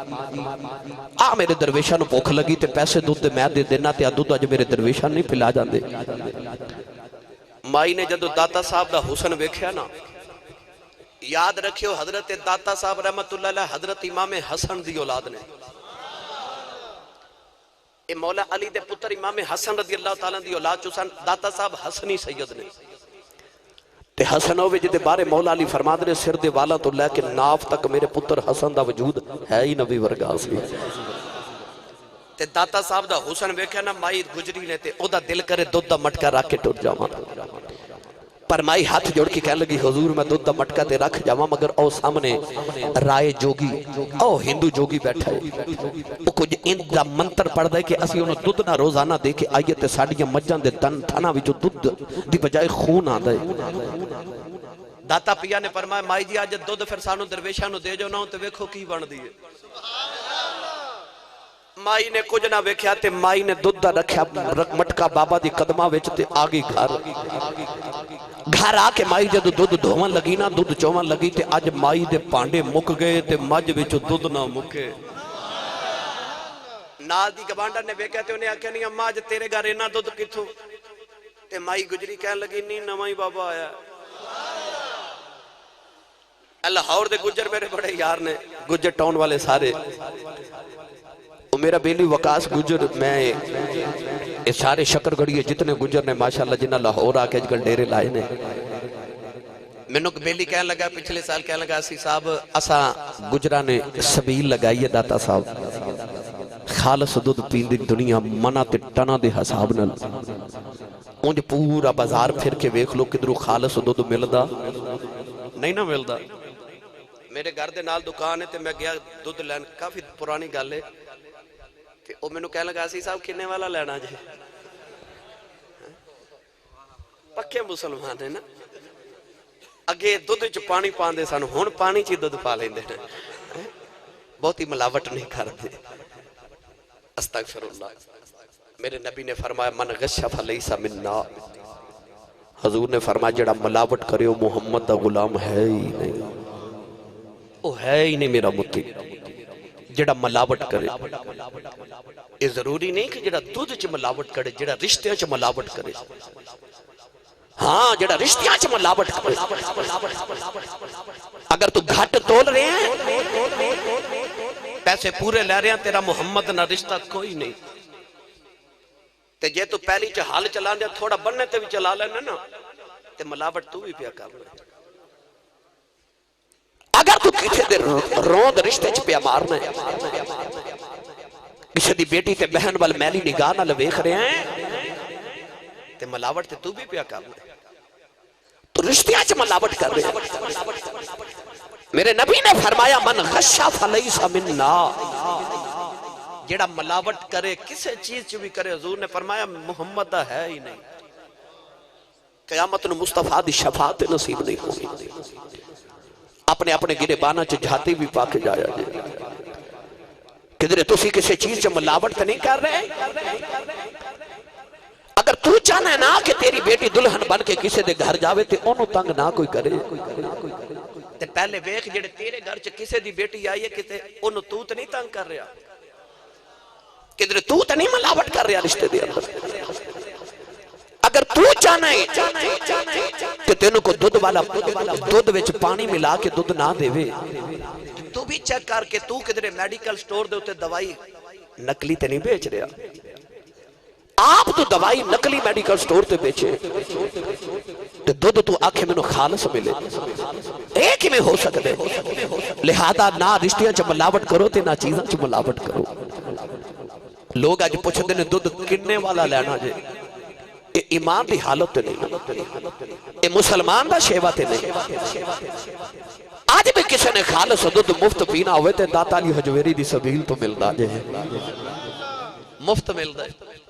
میرے درویشہ نو بھوک لگی تے پیسے دودھ دے میں دے دینا تے دودھ اج میرے درویشہ نہیں پلا جان دے مائی نے جدو داتا صاحب دا حسن ویکھیا نا یاد رکھیو حضرت داتا صاحب رحمت اللہ علیہ حضرت امام حسن دی اولاد نے اے مولا علی دے پتر امام حسن رضی اللہ تعالیٰ دی اولاد چوسان داتا صاحب حسنی سید نے تے حسن ہوئے جتے بارے مولا علی فرماد نے سر دے والا تو لے کے ناف تک میرے پتر حسن دا وجود ہے ہی نبی ورگا سی تے داتا صاحب دا حسن ویکھیا نا مائی گجری نے تے او دا دل کرے دودھ دا مٹکا رکھ کے ٹر جاواں پر مائی ہاتھ جوڑ کے کہنے لگی حضور میں دودھ دا مٹکا تے رکھ جاواں مگر او سامنے رائے جوگی او ہندو جوگی بیٹھا ہے او کچھ ان دا منتر پڑھ دے کہ اسی انہوں دودھ نہ روزانہ دے کے آئیے تے ساڑیاں مجھان دے تن تھانا بھی جو دودھ دی بجائے خون آ دے داتا پیا نے فرمایا مائی جی آج دودھ پھر سانو درویشہ نو دے جو نہ ہوں تے ویکھو کی بن دیئے مائی نے کچھ نہ ویکھیا تے مائی نے دودھ دا رکھیا مٹکا بابا دی قدمہ ویچ تے آگی گھر آ کے مائی جدو دودھ دھوان لگی نا دودھ چوان لگی تے آج مائی دے پانڈے مک گئے تے مجھ ویچو دودھ نہ مکے نال دی گبانڈا نے ویکھیا تے انہیں آکھیا نہیں اماں آج تیرے گھر اینا دودھ کتھو تے مائی گجری کہنے لگی نہیں نوائی بابا آیا لاہور دے گجر میرے بڑے یار نے گجر ٹاؤن والے سارے میرا بیلی وقاس گجر میں یہ سارے شکر گڑیے جتنے گجر نے ماشاءاللہ جنہ لاہور آکے اج کل ڈیرے لائے نے میں کو بیلی کہنے لگا پچھلے سال کہنے لگا اسی صاحب اسا گجرہ نے سبیل لگائی ہے داتا صاحب خالص دودھ پین دی دنیا منہ تے ٹنا دے حساب نل اونج پورا بازار پھر کے ویکھ لو کدرو خالص دودھ ملدا نہیں نہ ملدا میرے گھر دے نال دکان ہے تے میں گیا دودھ لین کافی پرانی گل ہے تے او مینوں کہنے لگا اسی صاحب کنے والا لینا جے پکے مسلمان ہیں نا اگے دودھ چ پانی پاندے سن ہن پانی چ دودھ پا لیندے نے بہت ہی ملاوٹ نہیں کرتے استغفر اللہ میرے نبی نے فرمایا من غش فلیس منا حضور نے فرمایا جڑا ملاوٹ کرے وہ محمد دا غلام ہے ہی نہیں وہ ہے ہی نہیں میرا متی جڑا ملاوٹ کرے یہ ضروری نہیں کہ جڑا دودھ چ ملاوٹ کرے جڑا رشتہ چ ملاوٹ کرے ہاں جڑا رشتیاں چ ملاوٹ کرے اگر تو گھٹ تول رہے ہیں پیسے پورے لے رہے ہیں تیرا محمد نہ رشتہ کوئی نہیں تے جے تو پہلی چ حال چلا دیا تھوڑا بننے تے بھی چلا لینا نا تے ملاوٹ تو بھی پیا کر رہے اگر تو کسی دے روند رشتے چ پیا مارنا ہے کسی دی بیٹی تے بہن وال میلی نگاہ نہ ویکھ رہے ہیں تے ملاوٹ تے تو بھی پیا کر رہے تو رشتیاں چ ملاوٹ کر رہے ہیں میرے نبی نے فرمایا من غشا فلیس منا جڑا ملاوٹ کرے کسے چیز چ بھی کرے حضور نے فرمایا محمد دا ہے ہی نہیں قیامت نو مصطفیٰ دی شفاعت نصیب نہیں ہوگی اپنے اپنے گرے بانا چ جھاتی بھی پا کے جایا جائے کدھر تسی کسے چیز چ ملاوٹ تے نہیں کر رہے اگر تو چاہنا ہے نا کہ تیری بیٹی دلہن بن کے کسے دے گھر جاوے تے انہوں تنگ نہ کوئی کرے تے پہلے ویکھ جڑے تیرے گھر چ کسے دی بیٹی آئی ہے کتے انہوں تو تے نہیں تنگ کر رہا کدھر تو تے نہیں ملاوٹ کر رہا رشتے دے اندر اگر تو چاہنا ہے کہ تینوں کو دودھ والا دودھ وچ پانی ملا کے دودھ نہ دے وے تو بھی چیک کر کے تو کدھر میڈیکل سٹور دے ہوتے دوائی نکلی تے نہیں بیچ رہا آپ تو دوائی نکلی میڈیکل سٹور تے بیچے تے دودھ تو آنکھیں میں نو خالص ملے ایک ہی میں ہو سکتے لہذا نہ رشتیاں چ ملاوٹ کرو تے نہ چیزاں چ ملاوٹ کرو لوگ آج پوچھتے ہیں دودھ کنے والا لینا جے اے ایمان دی حالت تے نہیں اے مسلمان دا شیوہ تے نہیں آج بھی کسی نے خالص دودھ مفت پینا ہوئے تے داتا علی حجویری دی سبیل تو ملدا جے مفت ملدا ہے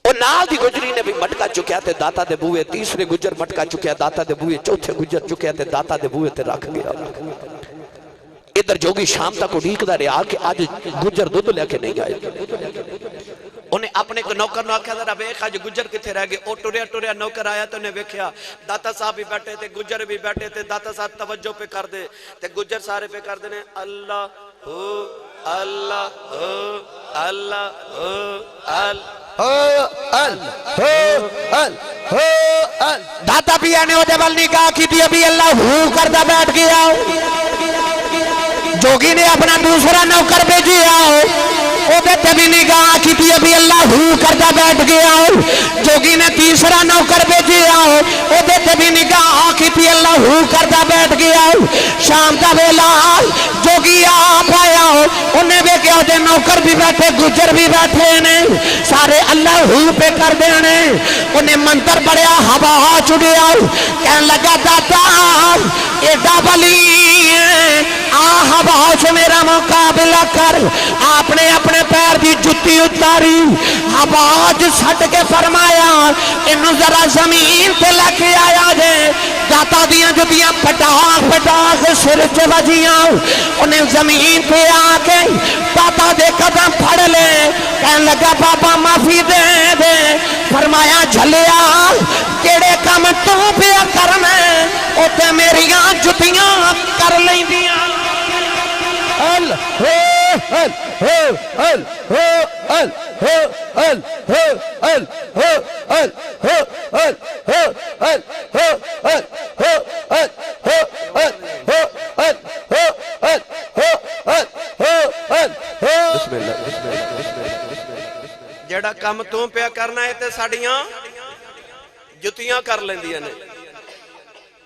اور نال دی گجری نے بھی مٹکا چکیا تے داتا دے بوئے تیسرے گجر مٹکا چکیا داتا دے بوئے چوتھے گجر چکیا تے داتا دے بوئے تے رکھ گیا ادھر جوگی شام تک اڑیک دا رہا کہ آج گجر دودھ لے کے نہیں آئے انہیں اپنے کو نوکر نو آکھا ذرا بیک آج گجر کتھے رہ گئے او ٹوریا نوکر آیا تو انہیں ویکھیا داتا صاحب بھی بیٹھے تھے گجر بھی بیٹھے تھے داتا صاحب توجہ پہ کر دے تے گجر سارے پہ کر دینے اللہ ہو اللہ ہو اللہ ہو داتا پیا نے وہ بل نکاح کی تھی ابھی اللہ ہو کردہ بیٹھ گیا جوگی نے اپنا دوسرا نوکر بھیجیا وہ بیٹے بھی نگاہ کی تھی ابھی اللہ ہو کردہ بیٹھ گیا جوگی نے تیسرا نوکر بھیجیا وہ بیٹے بھی نگاہ کی تھی اللہ ہو کردہ بیٹھ گیا شام کا ویلا جوگی آپ آیا انہیں بھی کیا دے نوکر بھی بیٹھے گجر بھی بیٹھے نے سارے اللہ ہو پہ کر دینے انہیں منتر بڑیا ہوا چڑیا کہنے لگا داتا ایڈا بلی ہوا سے میرا مقابلہ کر آپ نے اپنے پیر دی جتی اتاری آواز سٹ کے فرمایا انہوں ذرا زمین پہ لے کے آیا جے داتا دیاں جتیاں پٹاخ سر چ وجیاں انہیں زمین پہ آ کے داتا دے قدم پھڑ لے کہنے لگا بابا معافی دے دے فرمایا جھلیا کیڑے کام تو پیا کرنا اوتے میریاں جتیاں کر لیں دیاں جڑا ਕੰਮ ਤੂੰ ਪਿਆ ਕਰਨਾ ਹੈ ਤੇ ਸਾਡੀਆਂ ਜੁੱਤੀਆਂ ਕਰ ਲੈਂਦੀਆਂ ਨੇ।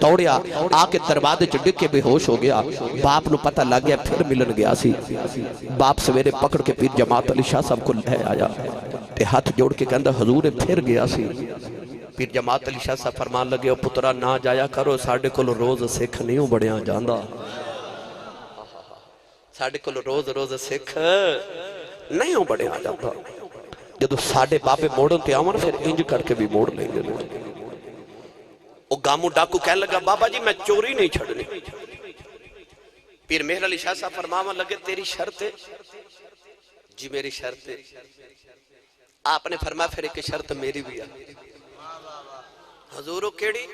توڑیا آ کے دروازے چ ڈگ کے بے ہوش ہو گیا۔ باپ نو پتہ لگ گیا، پھر ملن گیا سی۔ باپ سویرے پکڑ کے پیر جماعت علی شاہ صاحب کو لے آیا تے ہاتھ جوڑ کے کہندا حضور پھر گیا سی۔ پیر جماعت علی شاہ صاحب فرمان لگے، او پترا نہ جایا کرو، ساڈے کول روز سکھ نہیں بڑیا جاندا، ساڈے کول روز سکھ نہیں بڑیا جاندا۔ جدو ساڈے بابے موڑن تے آون پھر انج کر کے بھی موڑ لیں گے۔ او گامو ڈاکو کہنے لگا بابا جی میں چوری نہیں چھڑنی۔ پیر مہر علی شاہ صاحب فرماون لگے تیری شرط ہے؟ جی میری شرط ہے۔ آپ نے فرمایا پھر ایک شرط میری بھی ہے۔ حضورو کیڑی؟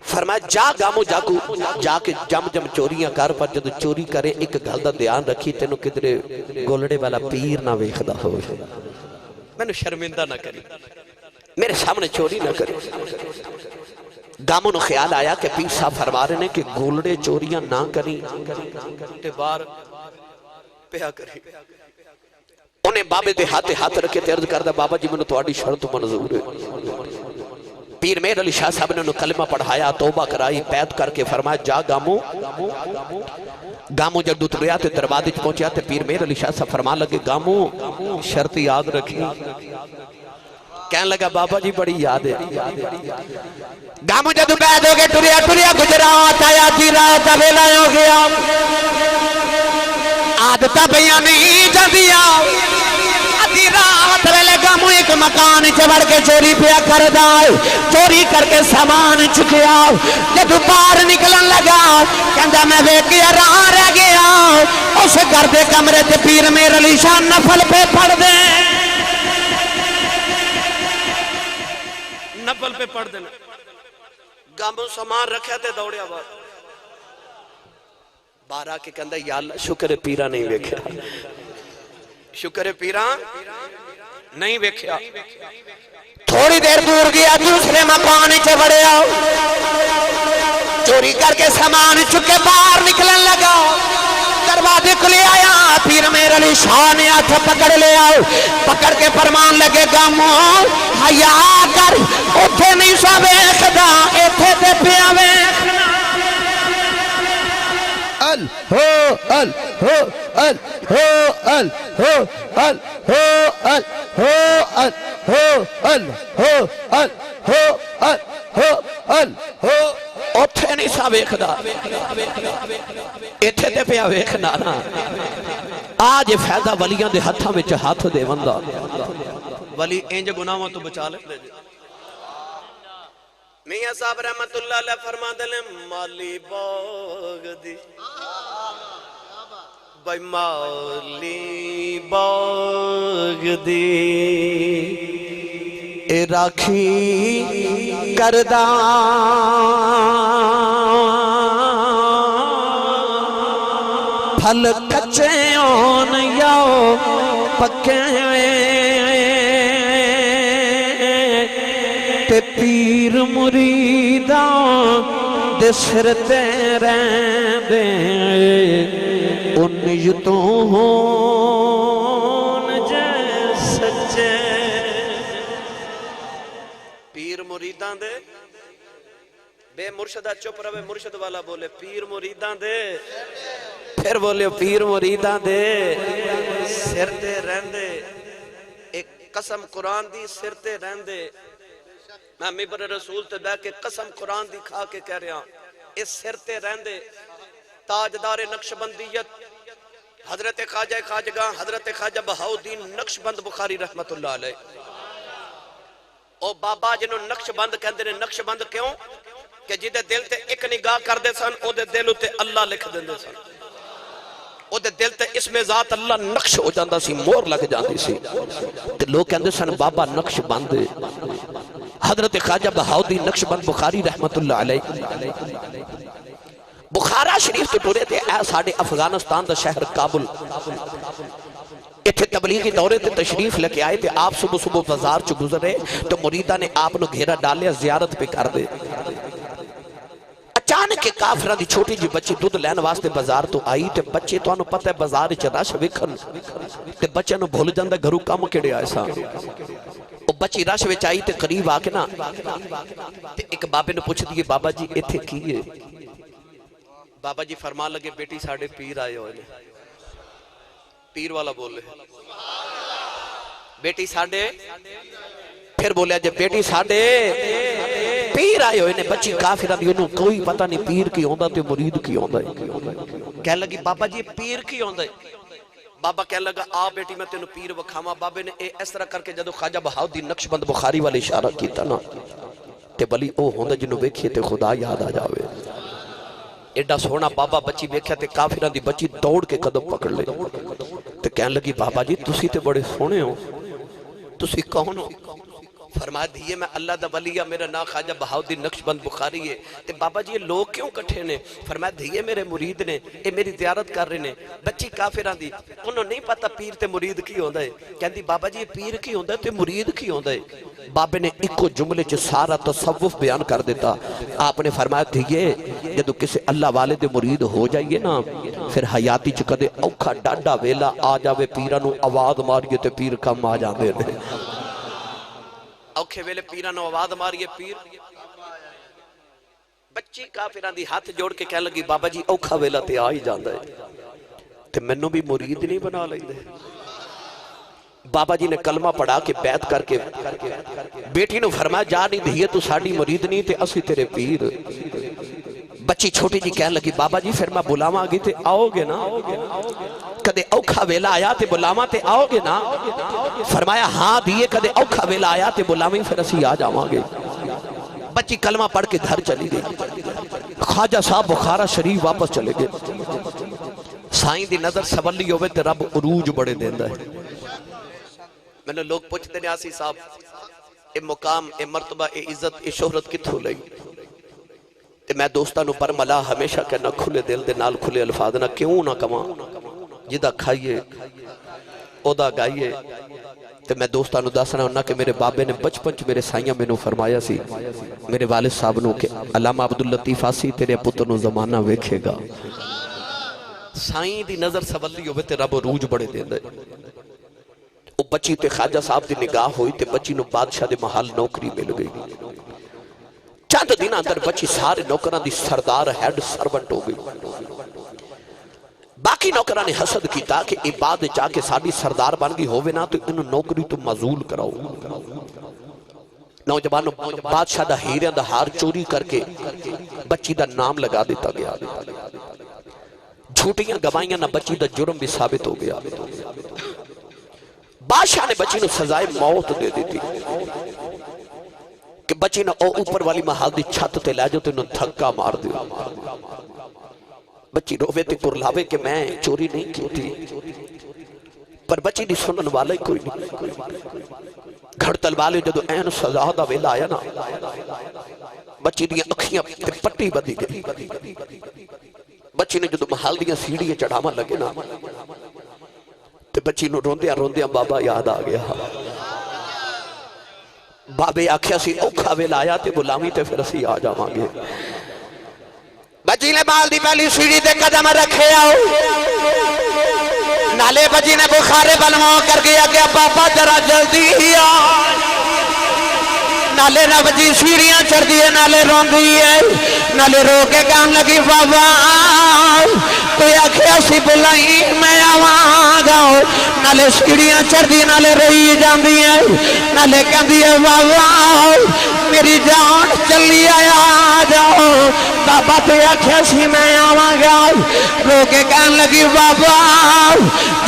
فرمایا جا گامو جاکو جا کے جم چوریاں کر، پر جدو چوری کرے ایک گل دا دھیان رکھی تینوں کدھرے گولڑے والا پیر نہ ویکھدا ہو، مینوں شرمندہ نہ کری، میرے سامنے چوری نہ کری۔ گاموں نو خیال آیا کہ پیر صاحب فرما رہے ہیں کہ گولڑے چوریاں نہ کریں تے بار پیا کری۔ انہیں بابے دے ہاتھ رکھے تے عرض کردہ بابا جی میں نے تواڈی شرط منظور ہے۔ پیر مہر علی شاہ صاحب نے انہوں کلمہ پڑھایا، توبہ کرائی، بیعت کر کے فرمایا جا گاموں۔ گاموں جب دوت ریا تے دروازے پہنچیا تے پیر مہر علی شاہ صاحب فرما لگے گاموں شرط یاد رکھی۔ کہنے لگا بابا جی بڑی یاد ہے۔ گاموں جب بیعت ہو گئے ٹریا گجرات آیا جی رات ویلا ہو گیا، عادتہ بیاں نہیں جاندیا۔ آدھی رات ویلے گاموں ایک مکان چوڑ کے چوری پیا کر دائے، چوری کر کے سامان چکیا۔ جب باہر نکلن لگا کہندا میں ویکھ کے راہ رہ گیا، اس گھر دے کمرے تے پیر مہر علی شاہ نفل پہ پڑھ دے، نفل پہ پڑھ دینا۔ گاموں سامان رکھیا تے دوڑیا باہر آ کے کہندا یا اللہ شکر پیرا نہیں ویکھیا، شکر پیرا نہیں ویکھیا۔ تھوڑی دیر دور گیا دوسرے مکان چ وڑیا، چوری کر کے سامان چکے باہر نکلن لگا، دروازے کھلے آیا، پیر مہر علی شاہ نے ہاتھ پکڑ لیا، پکڑ کے فرمان لگے گاموں حیا کر، اوتھے نہیں سا ویکھدا ایتھے تے پیا ویکھنا۔ اوتھے نہیں سا ویکھدا ایتھے تے پیا ویکھنا نا۔ آج فائدہ ولیاں دے ہتھاں وچ ہاتھ دے وندا، ولی انج گناہوں تو بچا لے۔ میاں صاحب رحمت اللہ علیہ فرما دلے مالی باغ دی بھائی مالی باغ دی اے راکھی کردہ پھل کچے ہون یا پکے تے پیر مریداں دے سر تے رہندے انج تو ہون جے سچے۔ پیر مریداں دے بے مرشدہ چپ رہے، مرشد والا بولے پیر مریداں دے، پھر بولے پیر مریداں دے سر تے رہندے۔ ایک قسم قرآن دی سر تے رہندے، میں ممبر رسول تے بیٹھ کے قسم قرآن دی کھا کے کہہ رہا اس سر تے رہندے تاجدار نقشبندیت حضرت خواجہ خواجگاں حضرت خواجہ بہاؤدین نقشبند بخاری رحمت اللہ علیہ۔ او بابا جنہوں نقشبند کہندے نے، نقشبند کیوں کہ جدے دل تے ایک نگاہ کر دے سن او دے دل تے اللہ لکھ دے سن، او دے دل تے اسم ذات اللہ نقش ہو جاندہ سی، مور لگ جاندی سی، تے لوگ کہندے سن بابا نقش بند۔ حضرت خواجہ بہاؤدین نقشبند بخاری رحمت اللہ علیہ بخارا شریف تو ٹورے تھے، اے ساڑھے افغانستان دا شہر کابل، اتھے تبلیغی دورے تے تشریف لے کے آئے تھے۔ آپ صبح صبح بازار چو گزرے تو مریدہ نے آپ نو گھیرا ڈالیا، زیارت پہ کر دے۔ اچانک کے کافرہ دی چھوٹی جی بچی دودھ لین واسطے بازار تو آئی تے بچے تو انو پتہ ہے بازار چ رش وکھن تے بچے نو بھول جاندہ گھرو کام کیڑے آئے سا۔ او بچی رش وچ آئی تے قریب آ کے نا تے ایک بابے نے پوچھ دیے بابا جی ایتھے کی ہے؟ بابا جی فرمان لگے بیٹی ساڑھے پیر آئے ہوئے نے. پیر والا بولے بیٹی ساڑھے، پھر بولے جب بیٹی ساڑھے پیر آئے ہوئے نے. بچی کافرہ دی انہوں کوئی پتہ نہیں پیر کی ہوندہ تے مرید کی ہوندہ ہے. کہہ لگی بابا جی پیر کی ہوندہ ہے. بابا کہہ لگا آ بیٹی میں تینوں پیر وکھاما. بابے نے اس طرح کر کے جدو خواجہ بہاؤالدین نقشبند بخاری والے اشارہ کیتا نا تے بلی او ہوندہ جنہوں ویکھئے تے خدا یاد آ جاوے. ایڈا سونا بابا بچی ویکھیا تے کافرہ دی بچی دوڑ کے قدم پکڑ لے تے کہنے لگی بابا جی تسی تے بڑے سونے ہو، تسی کون ہو؟ فرمایا دیئے میں اللہ دا ولیہ، میرا نام خواجہ بہاؤالدین نقشبند بخاری ہے. تے بابا جی یہ لوگ کیوں کٹھے نے؟ فرمایا دیئے میرے مرید نے، اے میری زیارت کر رہے نے. بچی کافران دی انہوں نہیں پتا پیر تے مرید کی ہوندہ ہے. کہندی بابا جی یہ پیر کی ہوندہ ہے تے مرید کی ہوندہ ہے. بابے نے ایک جملے چ سارا تصوف بیان کر دیتا. آپ نے فرمایا دیئے جدو کسی اللہ والے دے مرید ہو جائیے نا پھر حیاتی چ کدے اوکھا ڈاڈا ویلا آ جاوے پیرانو آواز ماریے تے پیر کم آ جاندے نے. اوکھے ویلے پیرانو آواز ماریے پیر. بچی کافران دی ہاتھ جوڑ کے کہہ لگی بابا جی اوکھا ویلا تے آ ہی جاندہ ہے تے منوں بھی مرید نہیں بنا لئی دے. بابا جی نے کلمہ پڑھا کے بیعت کر کے بیٹی نو فرمایا جا نہیں دھیے تو ساڑی مرید نہیں تے اسی تیرے پیر. بچی چھوٹی جی کہنے لگی بابا جی پھر میں بلاما آگی تے آؤ گے نا؟ کدے اوکھا ویلا آیا تے بلاما تے آؤ گے نا؟ فرمایا ہاں دیئے کدے اوکھا ویلا آیا تے بلامی پھر اسی آ جاؤں گے. بچی کلمہ پڑھ کے گھر چلی گئی. خواجہ صاحب بخارا شریف واپس چلے گئے. سائیں دی نظر سولی ہوئے تے رب عروج بڑے دیندہ ہے. میں نے لوگ پوچھتے ہیں آسی صاحب اے مقام اے مرتبہ اے عزت اے شہرت کتھو لئی؟ تے میں دوستانو پر ملا ہمیشہ کہنا کھلے دل دے نال کھلے الفاظ نہ کیوں نہ کما جدہ کھائیے اودا گائیے. تے میں دوستانو داسنا ہونا کہ میرے بابے نے بچپن میرے سائیاں میں نو فرمایا سی میرے والد صاحب نو کہ علامہ عبداللطیف آسی تیرے پتر نو زمانہ ویکھے گا. سائیں دی نظر سولی ہوئے تے رب عروج بڑے دے دے. او بچی تے خواجہ صاحب دی نگاہ ہوئی تے بچی نو بادشاہ دے محل نوکری مل گئی. چند دن اندر بچی سارے نوکران دی سردار ہیڈ سرونٹ ہو گئی. باقی نوکران نے حسد کیتا کہ اے بعد چاہ کے ساری سردار بن گئی ہوئے نا تو انہوں نوکری تو مزول کراؤ. نوجوانوں بادشاہ دا ہیریاں دا ہار چوری کر کے بچی دا نام لگا دیتا گیا. جھوٹیاں گوائیاں نہ بچی دا جرم بھی ثابت ہو گیا. بادشاہ نے بچی نو سزائے موت دے دیتی کہ بچی نو اوپر والی محل دی چھت تے لے جو تے انہوں دھکا مار دیا. بچی روے تے کرلاوے کہ میں چوری نہیں کی تھی پر بچی نہیں سنن والے کوئی نہیں. گھڑ تلوالے جدو این سزا دا ویلا آیا نا بچی دیا اکھیاں تے پٹی بدی گئی. بچی نے جدو محل دیا سیڑھیاں چڑھاما لگے نا تے بچی نو روندیاں بابا یاد آ گیا. بابے آکھیا سی اوکھا ویلا آیا تے بلامی تے پھر اسی آ جاواں گے. بچی نے بال دی پہلی سیڑھی دے قدم رکھے آؤ نالے بچی نے بخارے بلواں کر گیا کہ بابا ذرا جلدی ہی آ. نالے رب جی سیڑھیاں چڑھ دیئے نالے رون دیئے نالے رو کے کہن لگی بابا تو آکھیا سی بلائی میں آواں گاؤ. نالے سیڑھیاں چڑھ دی نالے رہی جان دیئے نالے کہن دیئے بابا میری جان چلی آیا جاؤ. بابا تو آکھیا سی میں آواں گاؤ. رو کے کہن لگی بابا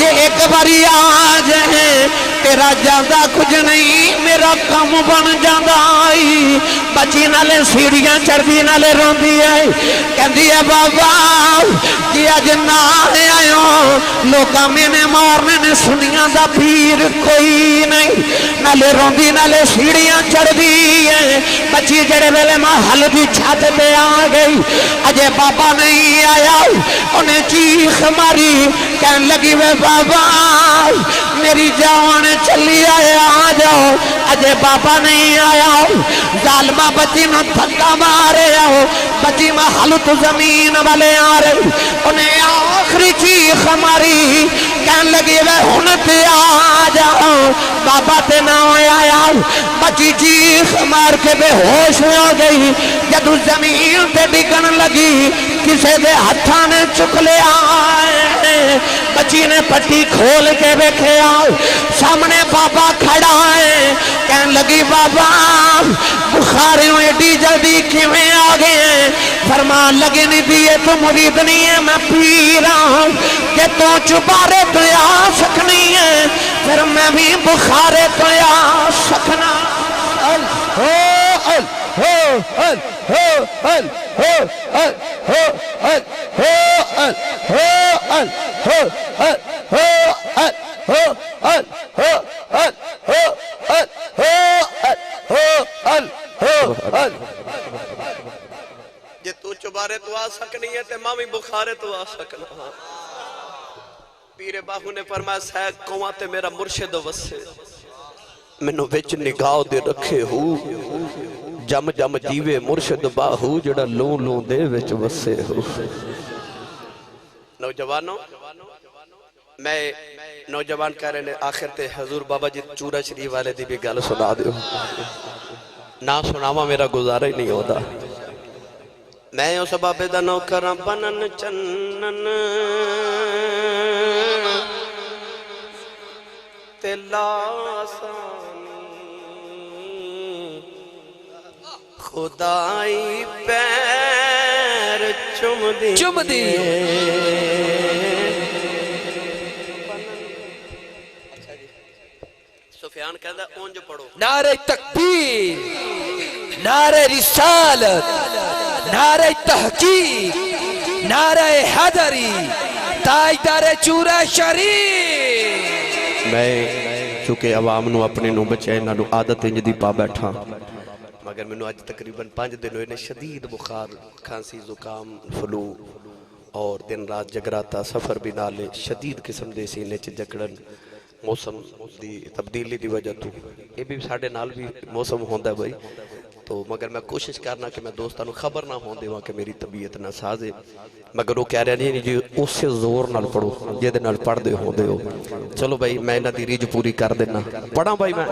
یہ ایک باری آ جائیں تیرا جاندہ کچھ نہیں میرا کم بن جاندہ آئی. بچی نالے سیڑھیاں چڑھ دی نالے رون دیئے کہن دیئے بابا جی آج نہ آئیوں لوکا میں نے مارنے نے سنیاں دا پیر کوئی نہیں. نالے رون دی نالے سیڑھیاں چڑھ دیئے بچی جڑے ویلے محل دی چھت پہ آ گئی. اجے بابا نہیں آیا انہیں چیخ ماری کہن لگی وے بابا میری جان چلی آیا آ جاؤ. اجے بابا نہیں آیا ظالمہ بچی نو دھکا مارے آؤ. بچی محل تو زمین والے آ رہے انہیں آخری چیخ ماری کہن لگی وے ہن تے آ جاؤ بابا تے نہ آیا بچی چیخ مار کے بے ہوش ہو گئی جدو زمین تے ڈگن لگی کسے دے ہتھاں نے چک لیا بچی نے پٹی کھول کے بیٹھیا سامنے بابا کھڑا ہے کہن لگی بابا بخاریوں ایڈی جلدی کیویں آ گئے ہیں فرمان لگے نہیں دیئے تو مرید نہیں ہے میں پی رہا ہوں کہ تو چبارے تو آ سکنی ہے پھر میں بھی بخارے تو آ سکنا جے تو چبارے تو آ سکنی ہے تے ماں بھی بخارے تو آ سکنا پیر باہو نے فرمایا سید کواں تے میرا مرشد وسے منو وچ نگاہ دے رکھے ہو جم جم جیوے مرشد باہو جڑا لون لون دے وچ وسے ہو نوجوانوں میں نوجوان کہہ رہے ہیں آخر تے حضور بابا جی چورا شریف والے دی بھی گل سنا دیو نہ سناوا میرا گزارا ہی نہیں ہوتا میں اس بابے دا نوکراں بنن چنن تے لاسانی خدائی پیر چم دی سفیان کہتا ہے اونج پڑھو نعرہ تکبیر نعرہ رسالت نعرہ تحقیق نعرہ حیدری تاجدار چورا شریف میں چونکہ عوام نو اپنے نو بچے نو عادت انج دی پا بیٹھا مگر میں نو آج تقریباً 5 دن ہوئے نے شدید بخار کھانسی زکام فلو اور دن رات جگراتا سفر بھی نالے شدید قسم دے سینے چ جکڑن موسم دی تبدیلی دی وجہ تو یہ بھی ساڑھے نال بھی موسم ہوندہ ہے بھائی تو مگر میں کوشش کرنا کہ میں دوستانو خبر نہ ہوں دے وہاں کہ میری طبیعت نہ سازے مگر وہ کہہ رہے نہیں جی اس سے زور نال پڑھو یہ دے نال پڑھ دے ہوں دے ہو چلو بھائی میں نہ دی ریج پوری کر دینا پڑھا بھائی میں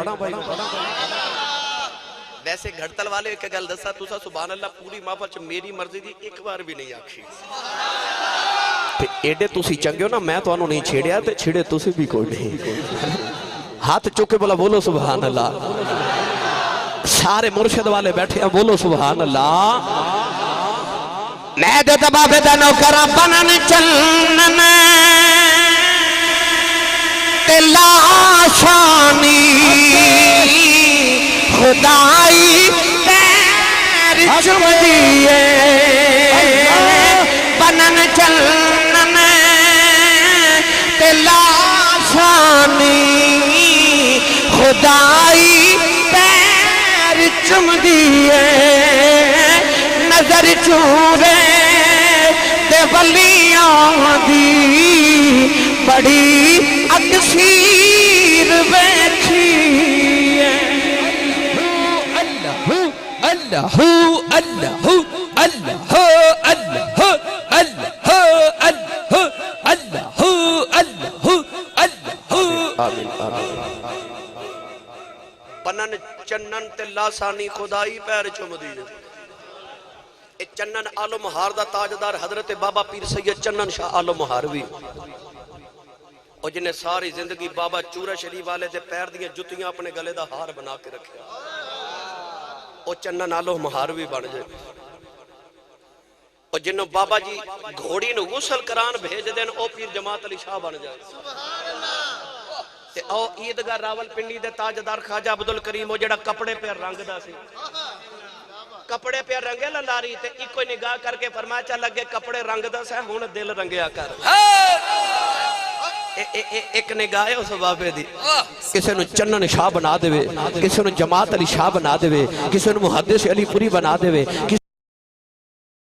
ویسے گھڑتل والے ایک گل دسا تُسا سبحان اللہ پوری محفل چ میری مرضی دی ایک بار بھی نہیں آکھی تے ایڈے تُسی چنگے ہو نا میں تو انہوں نہیں چھیڑیا تے چھیڑے تُسی بھی کوئی نہیں ہاتھ چوکے بولا بولو سبحان اللہ سارے مرشد والے بیٹھے ہیں بولو سبحان اللہ میں دے دبابے دا نوکرا بنن چلن تے لاشانی خدائی پیر چم دیئے بنن چلن تے لاشانی خدائی پیر چم دیئے نظر چورے تے ولیاں دی بڑی اکثیر بیٹھی اللہ اللہ اللہ اللہ اللہ اللہ اللہ آمین پنن چنن تے لاسانی خدائی پیر چم دیئے اے چنن آلو مہار دا تاجدار حضرت بابا پیر سید چنن شاہ آلو مہاروی اور جنہیں ساری زندگی بابا چورا شریف والے دے پیر دیئے جتیاں اپنے گلے دا ہار بنا کے رکھے اور چنن آلو مہاروی بن جائے اور جنہوں بابا جی گھوڑی نو غسل کران بھیج دین او پیر جماعت علی شاہ بن جائے تے او عیدگاہ راول پنڈی دے تاجدار خواجہ عبدالکریم او جڑا کپڑے پہ رنگ دا سی کپڑے پہ رنگے لاری تے ایک کوئی نگاہ کر کے فرمایا چا لگے کپڑے رنگ دا سا ہون دل رنگیا کر ایک نگاہ ہے اس بابے دی کسی نو چنن شاہ بنا دے کسی نو جماعت علی شاہ بنا دے کسی نو محدث علی پوری بنا دے